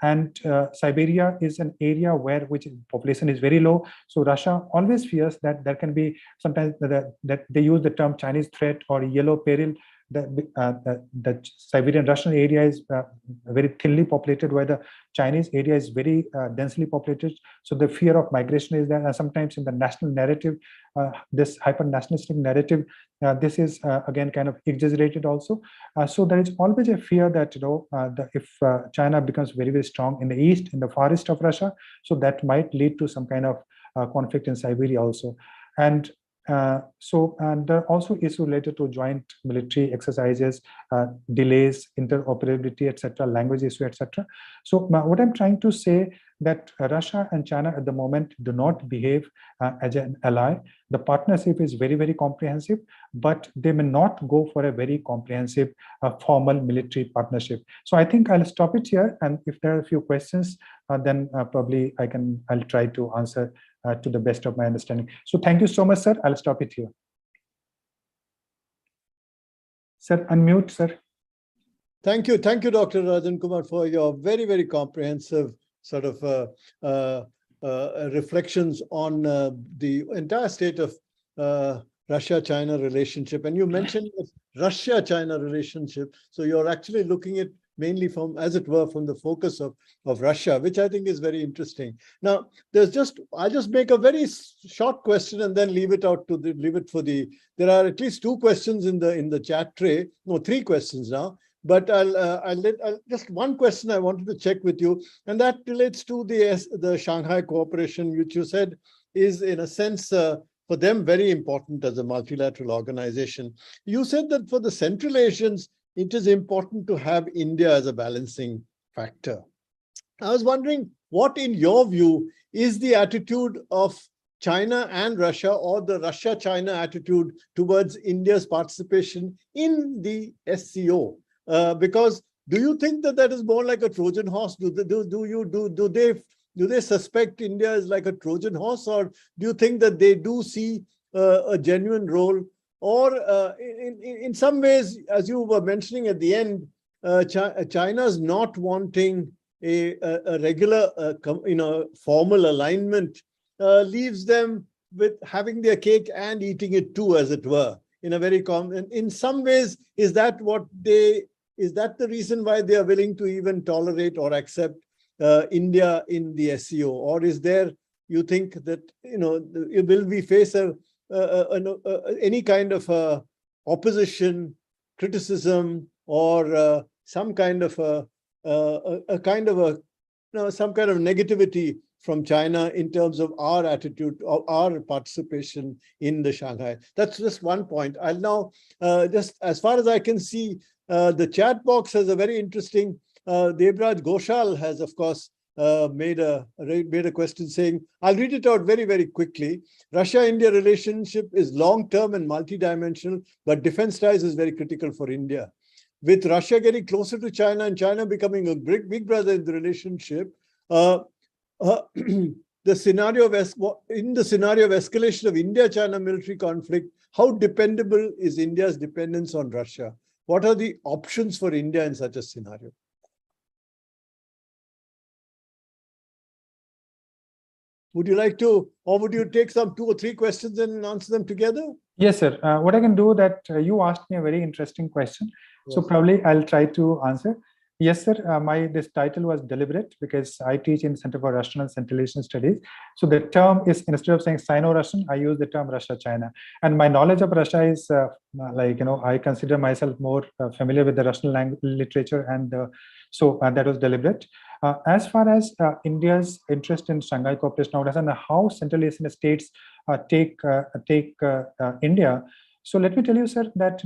And Siberia is an area which population is very low. So Russia always fears that there can be sometimes that they use the term Chinese threat or yellow peril. The Siberian Russian area is very thinly populated, where the Chinese area is very densely populated. So the fear of migration is there, and sometimes in the national narrative, this hyper-nationalistic narrative, this is again kind of exaggerated also. So there is always a fear that if China becomes very, very strong in the east, in the far east of Russia, so that might lead to some kind of conflict in Siberia also. And there are also issues related to joint military exercises, delays, interoperability, etc., language issue, etc. So what I'm trying to say that Russia and China at the moment do not behave as an ally. The partnership is very, very comprehensive, but they may not go for a very comprehensive formal military partnership. So I think I'll stop it here, and if there are a few questions, then probably I'll try to answer to the best of my understanding. So thank you so much, sir. I'll stop it here. Sir, unmute, sir. Thank you, Dr. Rajan Kumar, for your very, very comprehensive sort of reflections on the entire state of Russia-China relationship. And you mentioned Russia-China relationship. So you're actually looking at mainly from, as it were, from the focus of Russia, which I think is very interesting. Now, I'll just make a very short question and then leave it for the. There are at least 2 questions in the chat tray. No, 3 questions now. But I'll just one question I wanted to check with you, and that relates to the Shanghai Cooperation, which you said is, in a sense, for them very important as a multilateral organization. You said that for the Central Asians, it is important to have India as a balancing factor. I was wondering what, in your view, is the attitude of China and Russia, or the Russia-China attitude towards India's participation in the SCO? Because do you think that is more like a Trojan horse? Do they suspect India is like a Trojan horse, or do you think that they do see a genuine role? Or in some ways, as you were mentioning at the end, China's not wanting a regular, formal alignment leaves them with having their cake and eating it too, as it were. In a very common, in some ways, is that the reason why they are willing to even tolerate or accept India in the SCO? Or is there, you think that will we face any kind of opposition, criticism, or some kind of negativity from China in terms of our attitude or our participation in the Shanghai. That's just one point. I'll now, just as far as I can see, the chat box has a very interesting, Debraj Ghoshal has, of course, made a question saying, I'll read it out very, very quickly. Russia-India relationship is long-term and multidimensional, but defense ties is very critical for India. With Russia getting closer to China and China becoming a big brother in the relationship, the scenario of escalation of India-China military conflict, how dependable is India's dependence on Russia? What are the options for India in such a scenario? Would you like to, or would you take some 2 or 3 questions and answer them together? Yes, sir. What I can do that you asked me a very interesting question. Yes. So probably I'll try to answer. Yes, sir. This title was deliberate because I teach in Center for Russian and Central Asian Studies. So the term is, instead of saying Sino-Russian, I use the term Russia-China. And my knowledge of Russia is I consider myself more familiar with the Russian literature, and so that was deliberate. As far as India's interest in Shanghai Cooperation Organization and how Central Asian states take India, so let me tell you, sir, that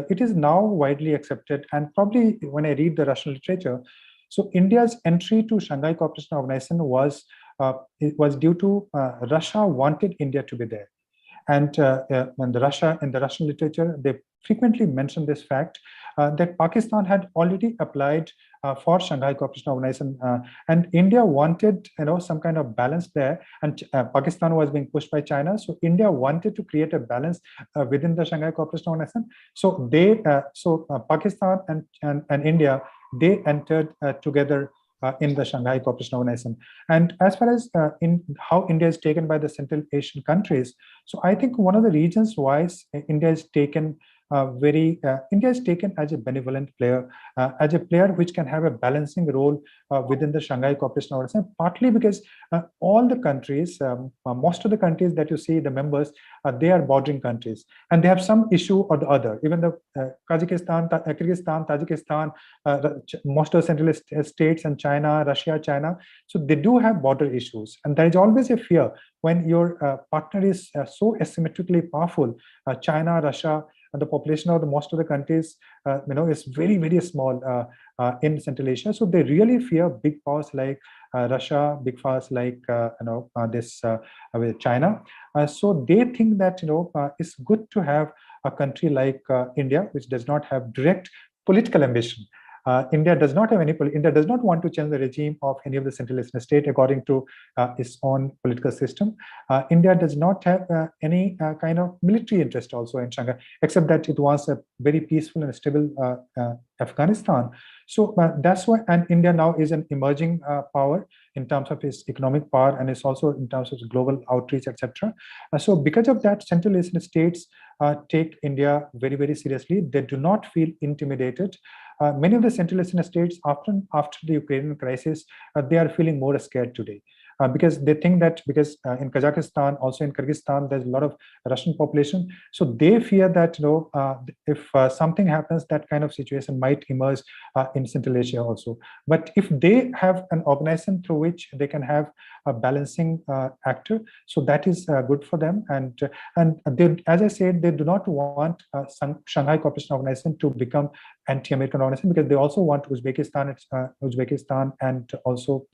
it is now widely accepted, and probably when I read the Russian literature, so India's entry to Shanghai Cooperation Organization was due to Russia wanted India to be there, and in the Russian literature they frequently mention this fact that Pakistan had already applied for Shanghai Cooperation Organization, and India wanted some kind of balance there, and Pakistan was being pushed by China, so India wanted to create a balance within the Shanghai Cooperation Organization. So Pakistan and India, they entered together in the Shanghai Cooperation Organization. And as far as in how India is taken by the Central Asian countries, so I think one of the reasons why India is taken India is taken as a benevolent player, as a player which can have a balancing role within the Shanghai Cooperation Organization, partly because all the countries, most of the countries that you see, the members, they are bordering countries, and they have some issue or the other. Even the Kyrgyzstan, Tajikistan, most of the Central states, and China, Russia, so they do have border issues, and there is always a fear when your partner is so asymmetrically powerful. China, Russia, and the population of most of the countries, is very, very small in Central Asia. So they really fear big powers like Russia, big powers like China. So they think that it's good to have a country like India, which does not have direct political ambition. India does not have India does not want to change the regime of any of the Central Asian state according to its own political system. India does not have any kind of military interest also in Shanghai, except that it wants a very peaceful and stable Afghanistan. So that's why, and India now is an emerging power in terms of its economic power, and it's also in terms of its global outreach, etc. So because of that, Central Asian states take India very, very seriously. They do not feel intimidated. Many of the Central Asian states, often after the Ukrainian crisis, they are feeling more scared today. Because they think that in Kazakhstan, also in Kyrgyzstan, there's a lot of Russian population. So they fear that if something happens, that kind of situation might emerge in Central Asia also. But if they have an organization through which they can have a balancing actor, so that is good for them. And they, as I said, they do not want Shanghai Cooperation Organization to become anti-American organization, because they also want Uzbekistan and also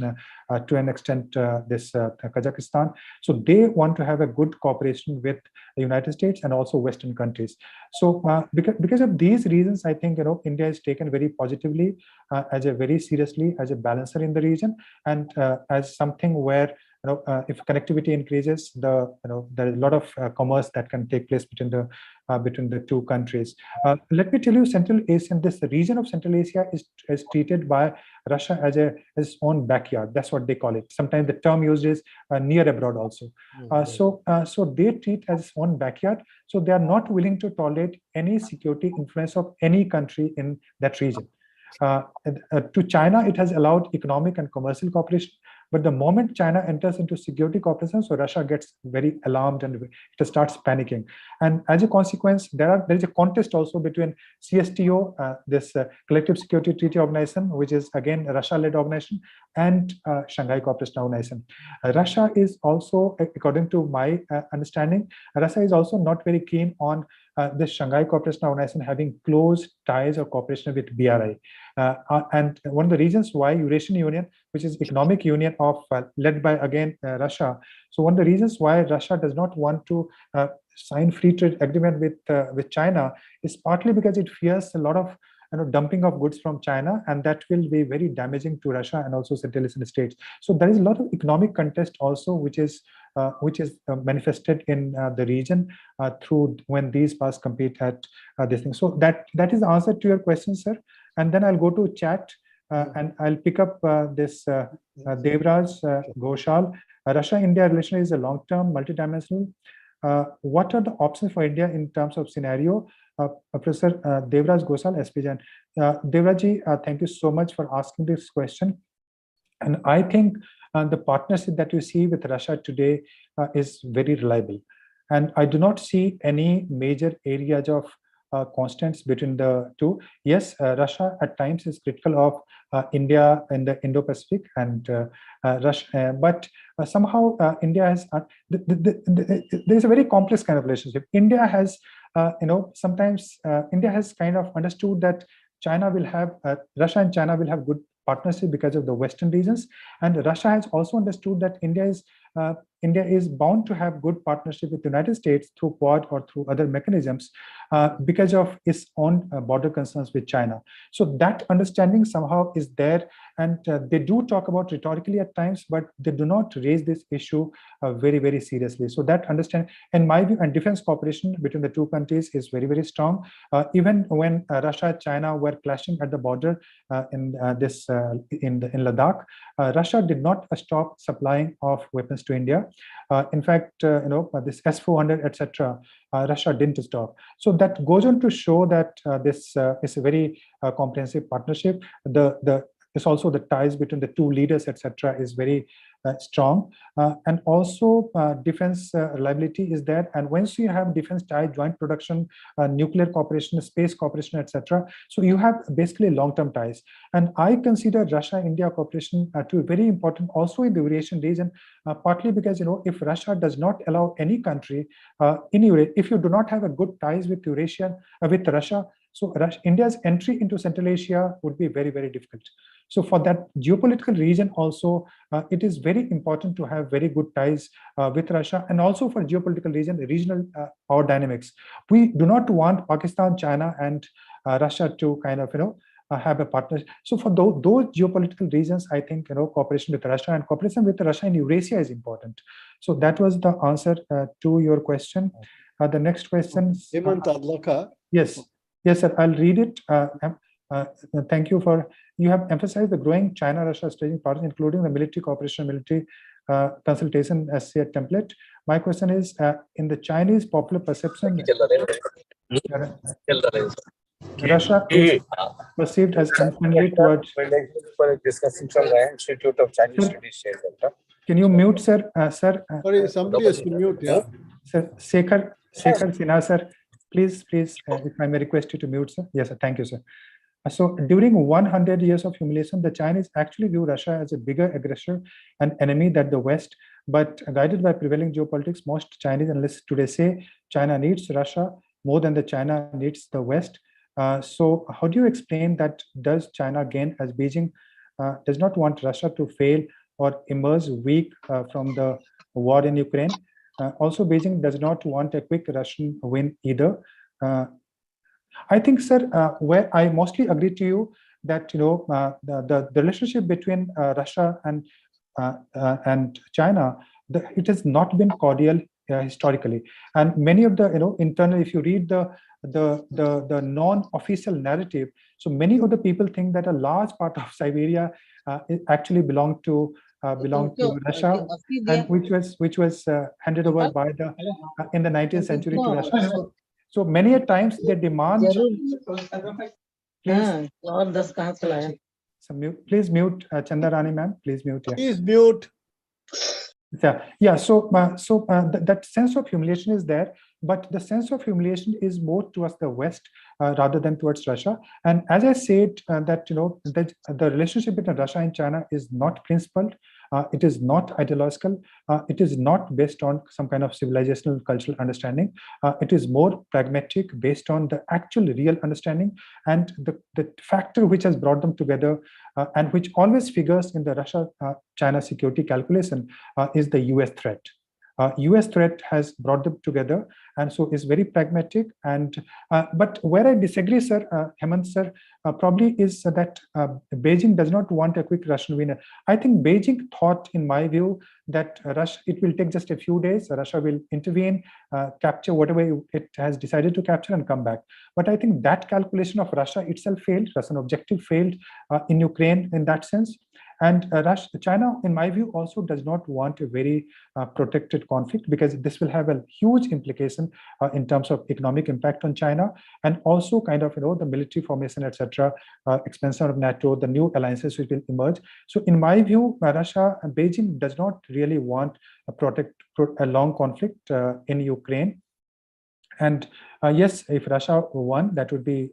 to an extent Kazakhstan. So they want to have a good cooperation with the United States and also Western countries. So because of these reasons, I think India is taken very positively, as a very seriously as a balancer in the region, and as something where if connectivity increases, there is a lot of commerce that can take place between the two countries. Let me tell you, Central Asia, this region of Central Asia is treated by Russia as its own backyard. That's what they call it. Sometimes the term used is near abroad also. So they treat as its own backyard. So they are not willing to tolerate any security influence of any country in that region. To China, it has allowed economic and commercial cooperation. But the moment China enters into security cooperation, so Russia gets very alarmed and it starts panicking. And as a consequence, there is a contest also between CSTO, this Collective Security Treaty Organization, which is again a Russia-led organization, and Shanghai Cooperation Organization. Russia is also, according to my understanding, Russia is also not very keen on the Shanghai Cooperation Organization having close ties or cooperation with BRI. And one of the reasons why Eurasian Union, which is economic union of led by again Russia, so one of the reasons why Russia does not want to sign free trade agreement with China is partly because it fears a lot of dumping of goods from China, and that will be very damaging to Russia and also Central Asian states. So there is a lot of economic contest also, which is manifested in the region through when these powers compete at this thing. So that is the answer to your question, sir. And then I'll go to chat and I'll pick up this Devraj Ghoshal. Russia-India relation is a long-term, multidimensional. What are the options for India in terms of scenario? Professor Devraj Ghoshal, SPJan. Devrajji, thank you so much for asking this question. And I think the partnership that you see with Russia today is very reliable. And I do not see any major areas of constants between the two. Yes, Russia at times is critical of India in the Indo-Pacific, and Russia, but somehow India has there's a very complex kind of relationship. India has sometimes India has kind of understood that China will have Russia and China will have good partnership because of the Western regions, and Russia has also understood that India is bound to have good partnership with the United States through Quad or through other mechanisms because of its own border concerns with China. So that understanding somehow is there, and they do talk about rhetorically at times, but they do not raise this issue very, very seriously. So that understanding, in my view, and defense cooperation between the two countries is very, very strong. Even when Russia and China were clashing at the border in Ladakh, Russia did not stop supplying of weapons to India. In fact, this S-400, etc., Russia didn't stop. So that goes on to show that this is a very comprehensive partnership. It's also the ties between the two leaders, etc., is very strong, and also defense reliability is there. And once you have defense tie, joint production, nuclear cooperation, space cooperation, etc., so you have basically long-term ties. And I consider Russia-India cooperation to be very important also in the Eurasian region, partly because if Russia does not allow any country in Eurasia, if you do not have a good ties with Eurasia with Russia, so India's entry into Central Asia would be very, very difficult. So for that geopolitical region also, it is very important to have very good ties with Russia, and also for geopolitical regional power dynamics. We do not want Pakistan, China, and Russia to kind of have a partnership. So for those geopolitical reasons, I think cooperation with Russia and cooperation with Russia in Eurasia is important. So that was the answer to your question. The next question. Yes. Yes, sir. I'll read it. Thank you for, you have emphasized the growing China-Russia strategic partnership, including the military cooperation, military consultation as a template. My question is, in the Chinese popular perception, Russia is perceived as unfriendly towards. Institute of Chinese Studies. Can you mute, sir? Sir. Sorry, somebody has to mute. Yeah. Sir, Shekhar Sinha, sir. Please, if I may request you to mute, sir. Yes, sir. Thank you, sir. So during 100 years of humiliation, the Chinese actually view Russia as a bigger aggressor and enemy than the West. But guided by prevailing geopolitics, most Chinese analysts today say China needs Russia more than the China needs the West. So how do you explain that? Does China gain as Beijing does not want Russia to fail or emerge weak from the war in Ukraine? Also, Beijing does not want a quick Russian win either. I think, sir, where I mostly agree to you that the relationship between Russia and China, it has not been cordial historically, and many of the internal, if you read the non-official narrative, so many of the people think that a large part of Siberia actually belonged to Russia, and which was handed over by in the 19th century to Russia. So many a times they demand. Please mute, Chanda Rani ma'am. Please mute. Yeah. Please mute. Yeah. That sense of humiliation is there, but the sense of humiliation is more towards the West rather than towards Russia. And as I said, that the relationship between Russia and China is not principled. It is not ideological. It is not based on some kind of civilizational cultural understanding. It is more pragmatic, based on the actual real understanding, and the factor which has brought them together and which always figures in the Russia-China security calculation is the US threat. US threat has brought them together, and so is very pragmatic. And but where I disagree, sir, Hemant sir, probably is that Beijing does not want a quick Russian win. I think Beijing thought, in my view, that Russia, it will take just a few days. Russia will intervene, capture whatever it has decided to capture, and come back. But I think that calculation of Russia itself failed. Russian objective failed in Ukraine in that sense. And China, in my view, also does not want a very protracted conflict, because this will have a huge implication in terms of economic impact on China, and also kind of the military formation, etc., expansion of NATO, the new alliances which will emerge. So, in my view, Russia and Beijing does not really want a long conflict in Ukraine. And yes, if Russia won, that would be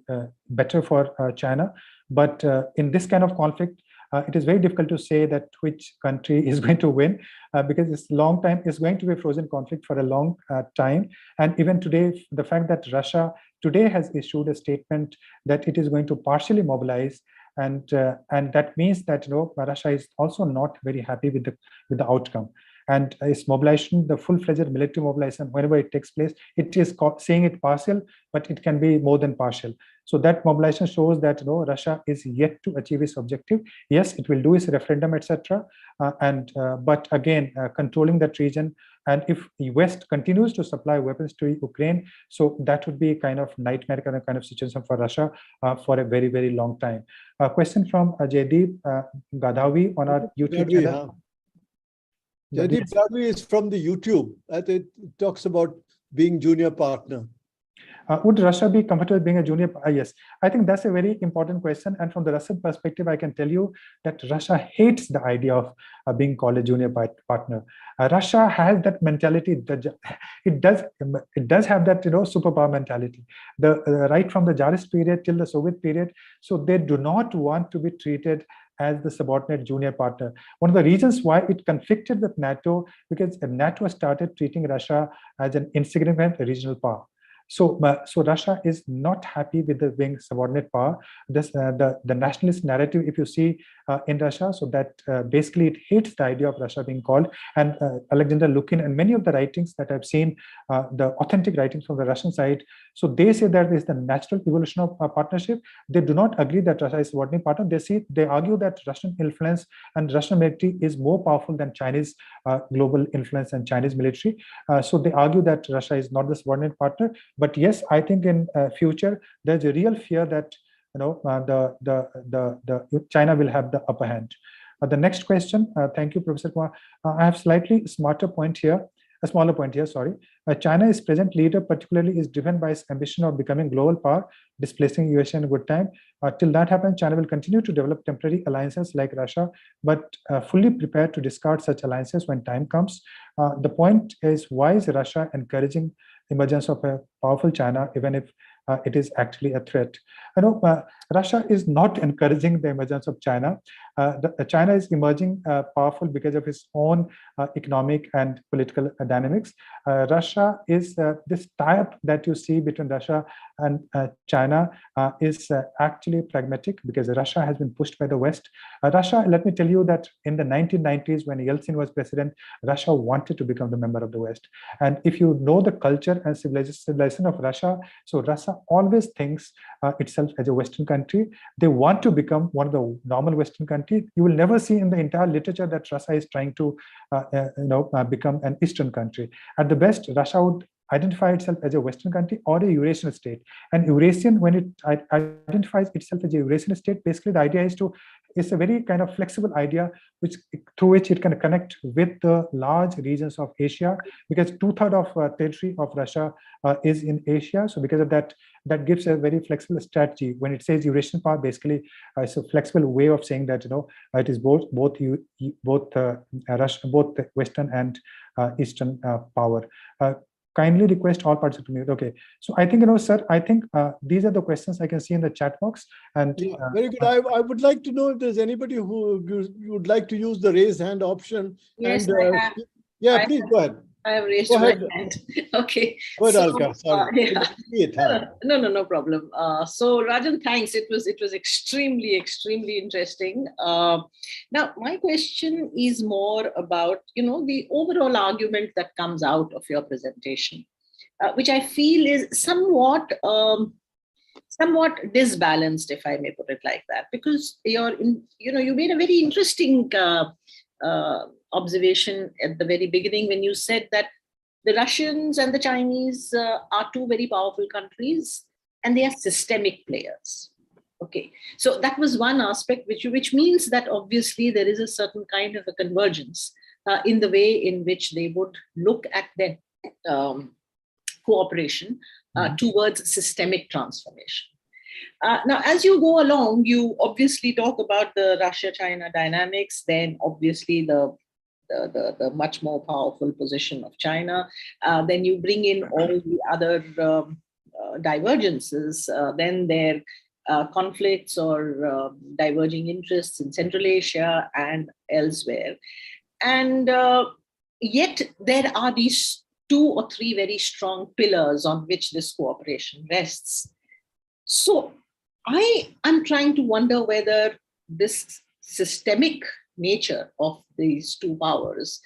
better for China. But in this kind of conflict, it is very difficult to say that which country is going to win, because it's long time. It's going to be a frozen conflict for a long time. And even today, the fact that Russia today has issued a statement that it is going to partially mobilize, and that means that Russia is also not very happy with the outcome. And its mobilization, the full-fledged military mobilization, whenever it takes place, it is saying it partial, but it can be more than partial. So that mobilization shows that Russia is yet to achieve its objective. Yes, it will do its referendum, etc. But again, controlling that region, and if the West continues to supply weapons to Ukraine, so that would be kind of nightmare kind of situation for Russia for a very, very long time. A question from Jaideep Gadhavi on our YouTube channel. Jaideep Gadhavi is from the YouTube. It talks about being junior partner. Would Russia be comfortable being a junior? Yes, I think that's a very important question. And from the Russian perspective, I can tell you that Russia hates the idea of being called a junior partner. Russia has that mentality. It does have that superpower mentality. Right from the Tsarist period till the Soviet period. So they do not want to be treated as the subordinate junior partner. One of the reasons why it conflicted with NATO, because NATO started treating Russia as an insignificant regional power. So Russia is not happy with the being subordinate power. The nationalist narrative, if you see in Russia, so that basically it hates the idea of Russia being called. And Alexander Lukin and many of the writings that I've seen, the authentic writings from the Russian side, so they say that is the natural evolution of partnership. They do not agree that Russia is subordinate partner. They argue that Russian influence and Russian military is more powerful than Chinese global influence and Chinese military. So they argue that Russia is not the subordinate partner. But yes, I think in future there's a real fear that the China will have the upper hand. The next question, thank you, Professor Kumar. I have slightly smaller point here. Sorry. China is present leader, particularly is driven by its ambition of becoming global power, displacing USA in a good time. Till that happens, China will continue to develop temporary alliances like Russia, but fully prepared to discard such alliances when time comes. The point is, why is Russia encouraging emergence of a powerful China, even if it is actually a threat? Russia is not encouraging the emergence of China. China is emerging powerful because of its own economic and political dynamics. Russia is this tie-up that you see between Russia and China is actually pragmatic, because Russia has been pushed by the West. Russia, let me tell you that in the 1990s, when Yeltsin was president, Russia wanted to become the member of the West. And if you know the culture and civilization of Russia, so Russia always thinks itself as a Western country. They want to become one of the normal Western countries. You will never see in the entire literature that Russia is trying to become an Eastern country. At the best, Russia would identify itself as a Western country or a Eurasian state. And Eurasian, when it identifies itself as a Eurasian state, basically the idea is to it's a very kind of flexible idea, through which it can connect with the large regions of Asia, because 2/3 of territory of Russia is in Asia. So because of that, that gives a very flexible strategy. When it says Eurasian power, basically it's a flexible way of saying that it is both Russia, both Western and Eastern power. Kindly request all participants to mute. Okay, so I think sir, I think these are the questions I can see in the chat box. And yeah, very good. I would like to know if there's anybody who would like to use the raise hand option. Yes, and, I have. Yeah, please go ahead. I have raised Go my ahead. hand. Okay. Go ahead, Alka. Sorry. Yeah. No problem. So Rajan, thanks. It was extremely interesting. Now, my question is more about the overall argument that comes out of your presentation, which I feel is somewhat disbalanced, if I may put it like that, because you made a very interesting observation at the very beginning when you said that the Russians and the Chinese are two very powerful countries and they are systemic players. Okay, so that was one aspect, which means that obviously there is a certain kind of a convergence in the way in which they would look at their cooperation towards systemic transformation. Now, as you go along, you obviously talk about the Russia-China dynamics, then obviously the much more powerful position of China. Then you bring in all the other divergences, then their conflicts or diverging interests in Central Asia and elsewhere. And yet there are these 2 or 3 very strong pillars on which this cooperation rests. So I'm trying to wonder whether this systemic nature of these 2 powers,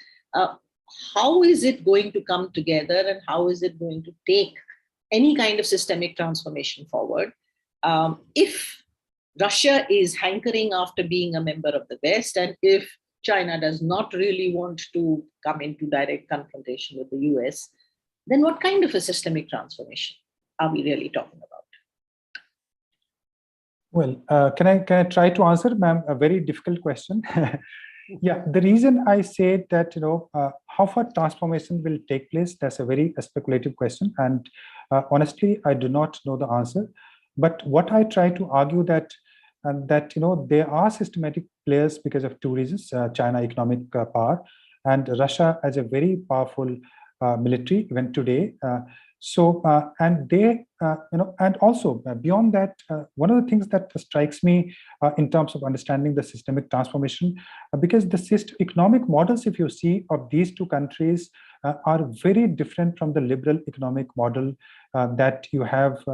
how is it going to come together and how is it going to take any kind of systemic transformation forward? If Russia is hankering after being a member of the West, and if China does not really want to come into direct confrontation with the US, then what kind of a systemic transformation are we really talking about? Well, can I try to answer, ma'am? A very difficult question. Yeah, the reason I said that how far transformation will take place, that's a very speculative question, and honestly, I do not know the answer. But what I try to argue that there are systematic players because of 2 reasons: China economic power, and Russia as a very powerful military even today. And they, and also beyond that, one of the things that strikes me in terms of understanding the systemic transformation, because the economic models, if you see, of these 2 countries are very different from the liberal economic model that you have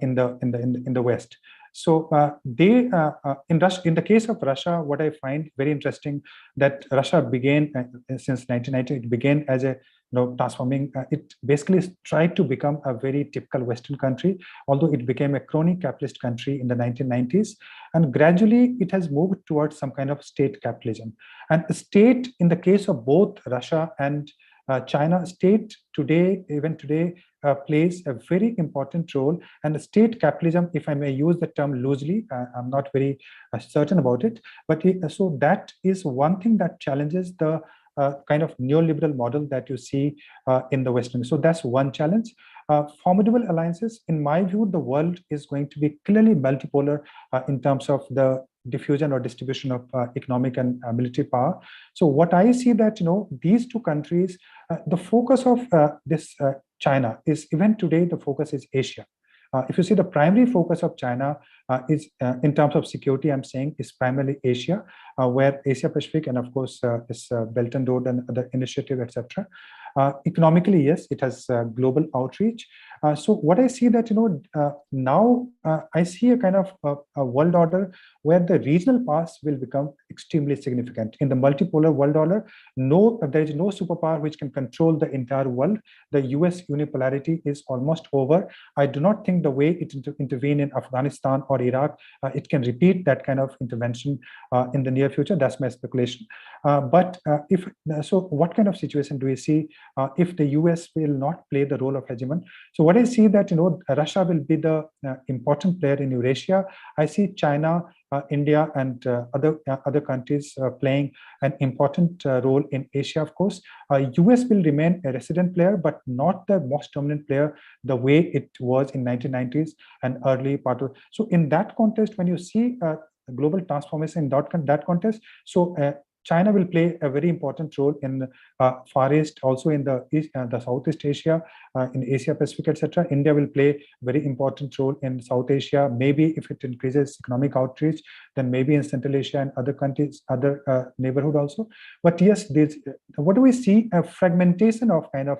in the West. So in the case of Russia, what I find very interesting, that Russia began since 1990, it began as a transforming, it basically tried to become a very typical Western country, although it became a crony capitalist country in the 1990s. And gradually it has moved towards some kind of state capitalism. And state, in the case of both Russia and China, state today, even today, plays a very important role. And state capitalism, if I may use the term loosely, I'm not very certain about it, but so that is one thing that challenges the kind of neoliberal model that you see in the Western. So that's one challenge. Formidable alliances, in my view, the world is going to be clearly multipolar in terms of the diffusion or distribution of economic and military power. So what I see that, these 2 countries, the focus of this China is, even today, the focus is Asia. If you see, the primary focus of China is, in terms of security, I'm saying, is primarily Asia, where Asia Pacific and of course this Belt and Road and other initiative, etc. Economically, yes, it has global outreach. So what I see that, now I see a kind of a world order where the regional powers will become extremely significant. In the multipolar world order, there is no superpower which can control the entire world. The US unipolarity is almost over. I do not think the way it intervened in Afghanistan or Iraq, it can repeat that kind of intervention in the near future. That's my speculation. But so what kind of situation do we see if the US will not play the role of hegemon? So what I see that, Russia will be the important player in Eurasia. I see China India and other countries playing an important role in Asia, of course. US will remain a resident player, but not the most dominant player the way it was in 1990s and early part of. So in that context, when you see global transformation in that context, so China will play a very important role in Far East, also in the Southeast Asia, in Asia Pacific, etc. India will play a very important role in South Asia. Maybe if it increases economic outreach, then maybe in Central Asia and other countries, other neighborhood also. But yes, what do we see? A fragmentation of kind of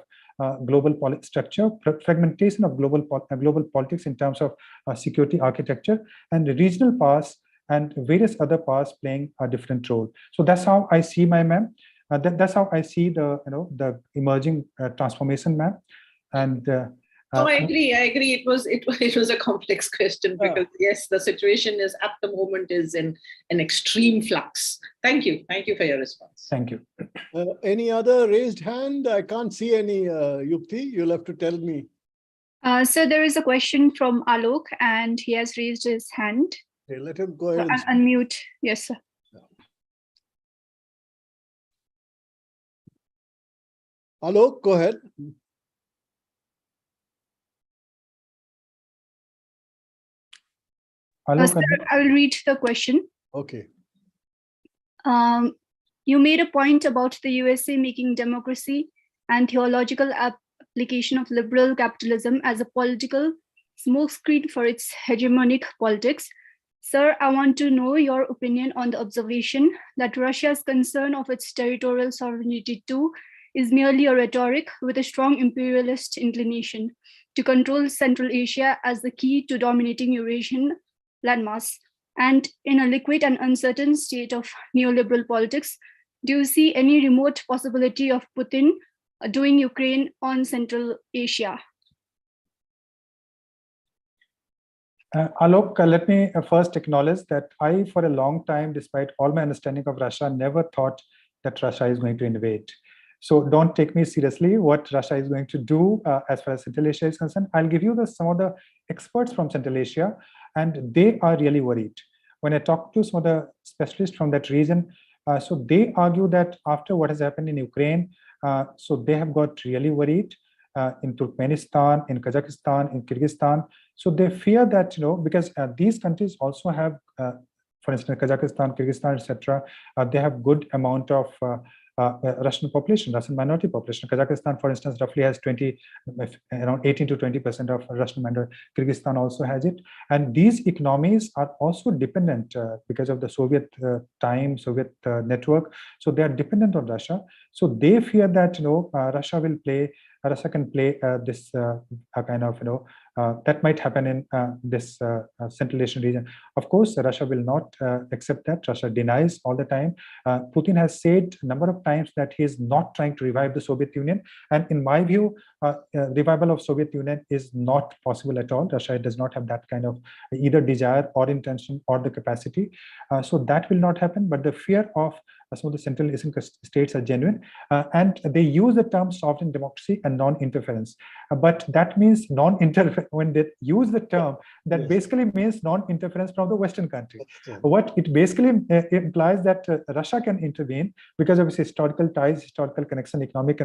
global structure, fragmentation of global politics in terms of security architecture, and regional powers and various other powers playing a different role. So that's how I see my map. That's how I see the emerging transformation map. And so I agree. It was a complex question because yes, the situation is at the moment is in an extreme flux. Thank you for your response. Thank you. Any other raised hand? I can't see any. Yukti, you'll have to tell me. So there is a question from Alok, and he has raised his hand. Okay, let him go ahead. So unmute. Yes, sir. Alok, go ahead. Sir, I will read the question. Okay. You made a point about the USA making democracy and theological application of liberal capitalism as a political smokescreen for its hegemonic politics. Sir, I want to know your opinion on the observation that Russia's concern of its territorial sovereignty too is merely a rhetoric with a strong imperialist inclination to control Central Asia as the key to dominating Eurasian landmass. And in a liquid and uncertain state of neoliberal politics, do you see any remote possibility of Putin doing Ukraine on Central Asia? Alok, let me first acknowledge that I, for a long time, despite all my understanding of Russia, never thought that Russia is going to invade. So don't take me seriously what Russia is going to do as far as Central Asia is concerned. I'll give you some of the experts from Central Asia, and they are really worried. When I talk to some of the specialists from that region, so they argue that after what has happened in Ukraine, so they have got really worried in Turkmenistan, in Kazakhstan, in Kyrgyzstan. So they fear that, because these countries also have, for instance, Kazakhstan, Kyrgyzstan, etc., they have good amount of Russian population, Russian minority population. Kazakhstan, for instance, roughly has around 18 to 20% of Russian minority. Kyrgyzstan also has it. And these economies are also dependent because of the Soviet Soviet network. So they are dependent on Russia. So they fear that, Russia can play this kind of, that might happen in this Central Asian region. Of course, Russia will not accept that. Russia denies all the time. Putin has said a number of times that he is not trying to revive the Soviet Union. And in my view, revival of Soviet Union is not possible at all. Russia does not have that kind of either desire or intention or the capacity. So that will not happen. But the fear of some of the Central Asian states are genuine, and they use the term sovereign democracy and non-interference. But that means non-interference. When they use the term, that basically means non-interference from the Western country. What it basically implies that Russia can intervene because of its historical ties, historical connection, economic.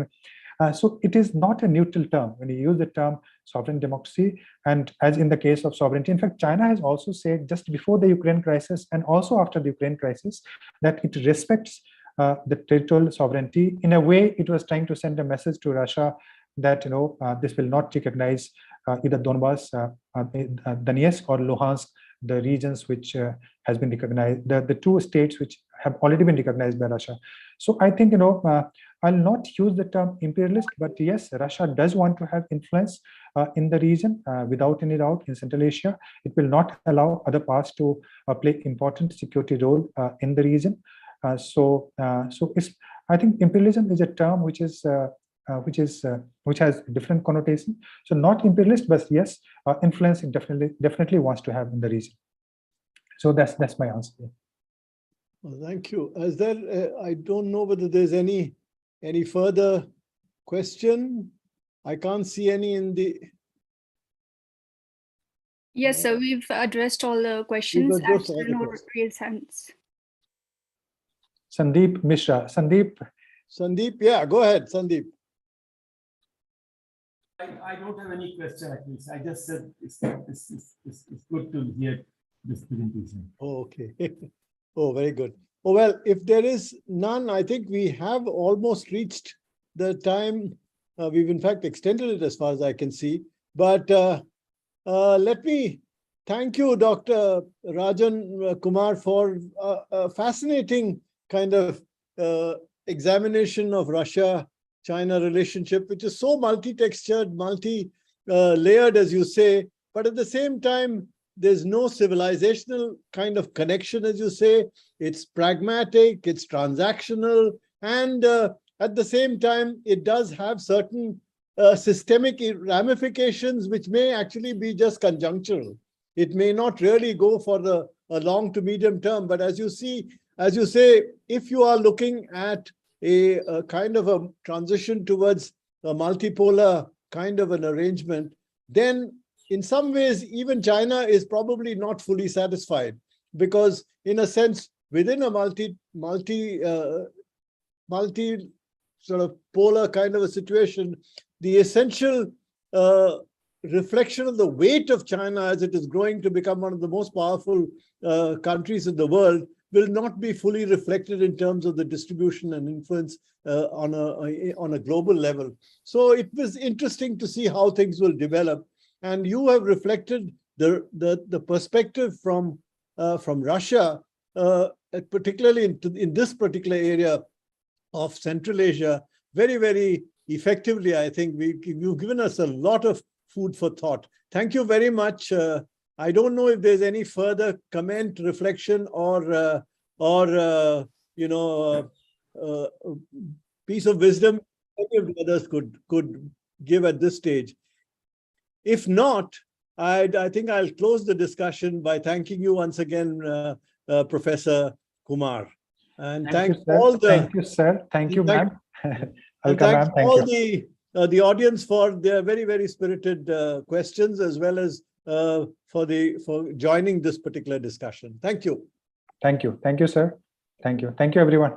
So it is not a neutral term when you use the term sovereign democracy. And as in the case of sovereignty, in fact, China has also said just before the Ukraine crisis and also after the Ukraine crisis that it respects the territorial sovereignty. In a way, it was trying to send a message to Russia that this will not recognize either Donbass, Donetsk, or Luhansk, the regions which has been recognized, the two states which have already been recognized by Russia. So I think I'll not use the term imperialist, but yes, Russia does want to have influence in the region without any doubt in Central Asia. It will not allow other powers to play important security role in the region. So I think imperialism is a term which has different connotation. So not imperialist, but yes, influence it definitely wants to have in the region. So that's my answer. Well, thank you. Is there? I don't know whether there's any further question. I can't see any in the. Yes, sir. We've addressed all the questions and addressed all there the are no questions. raised hands. Sandeep Mishra. Sandeep, yeah, go ahead, Sandeep. I don't have any question at least. I just said it's good to hear this presentation. Oh, okay. Oh, very good. Oh, well, if there is none, I think we have almost reached the time. We've in fact extended it as far as I can see. But let me thank you, Dr. Rajan Kumar, for a fascinating kind of examination of Russia-China relationship, which is so multi-textured, multi-layered, as you say, but at the same time, there's no civilizational kind of connection, as you say. It's pragmatic, it's transactional, and at the same time, it does have certain systemic ramifications, which may actually be just conjunctural. It may not really go for a long to medium term, but as you say, if you are looking at a kind of a transition towards a multipolar kind of an arrangement, then in some ways, even China is probably not fully satisfied, because in a sense, within a multi sort of polar kind of a situation, the essential reflection of the weight of China as it is growing to become one of the most powerful countries in the world will not be fully reflected in terms of the distribution and influence on a global level. So it was interesting to see how things will develop. And you have reflected the perspective from Russia, particularly in this particular area of Central Asia, very, very effectively. I think you've given us a lot of food for thought. Thank you very much. I don't know if there's any further comment, reflection, or piece of wisdom any of the others could give at this stage. If not, I think I'll close the discussion by thanking you once again, Professor Kumar. And thank you, sir. Thank you, ma'am. And thanks all the audience for their very, very spirited questions, as well as for joining this particular discussion. Thank you. Thank you. Thank you, sir. Thank you. Thank you, everyone.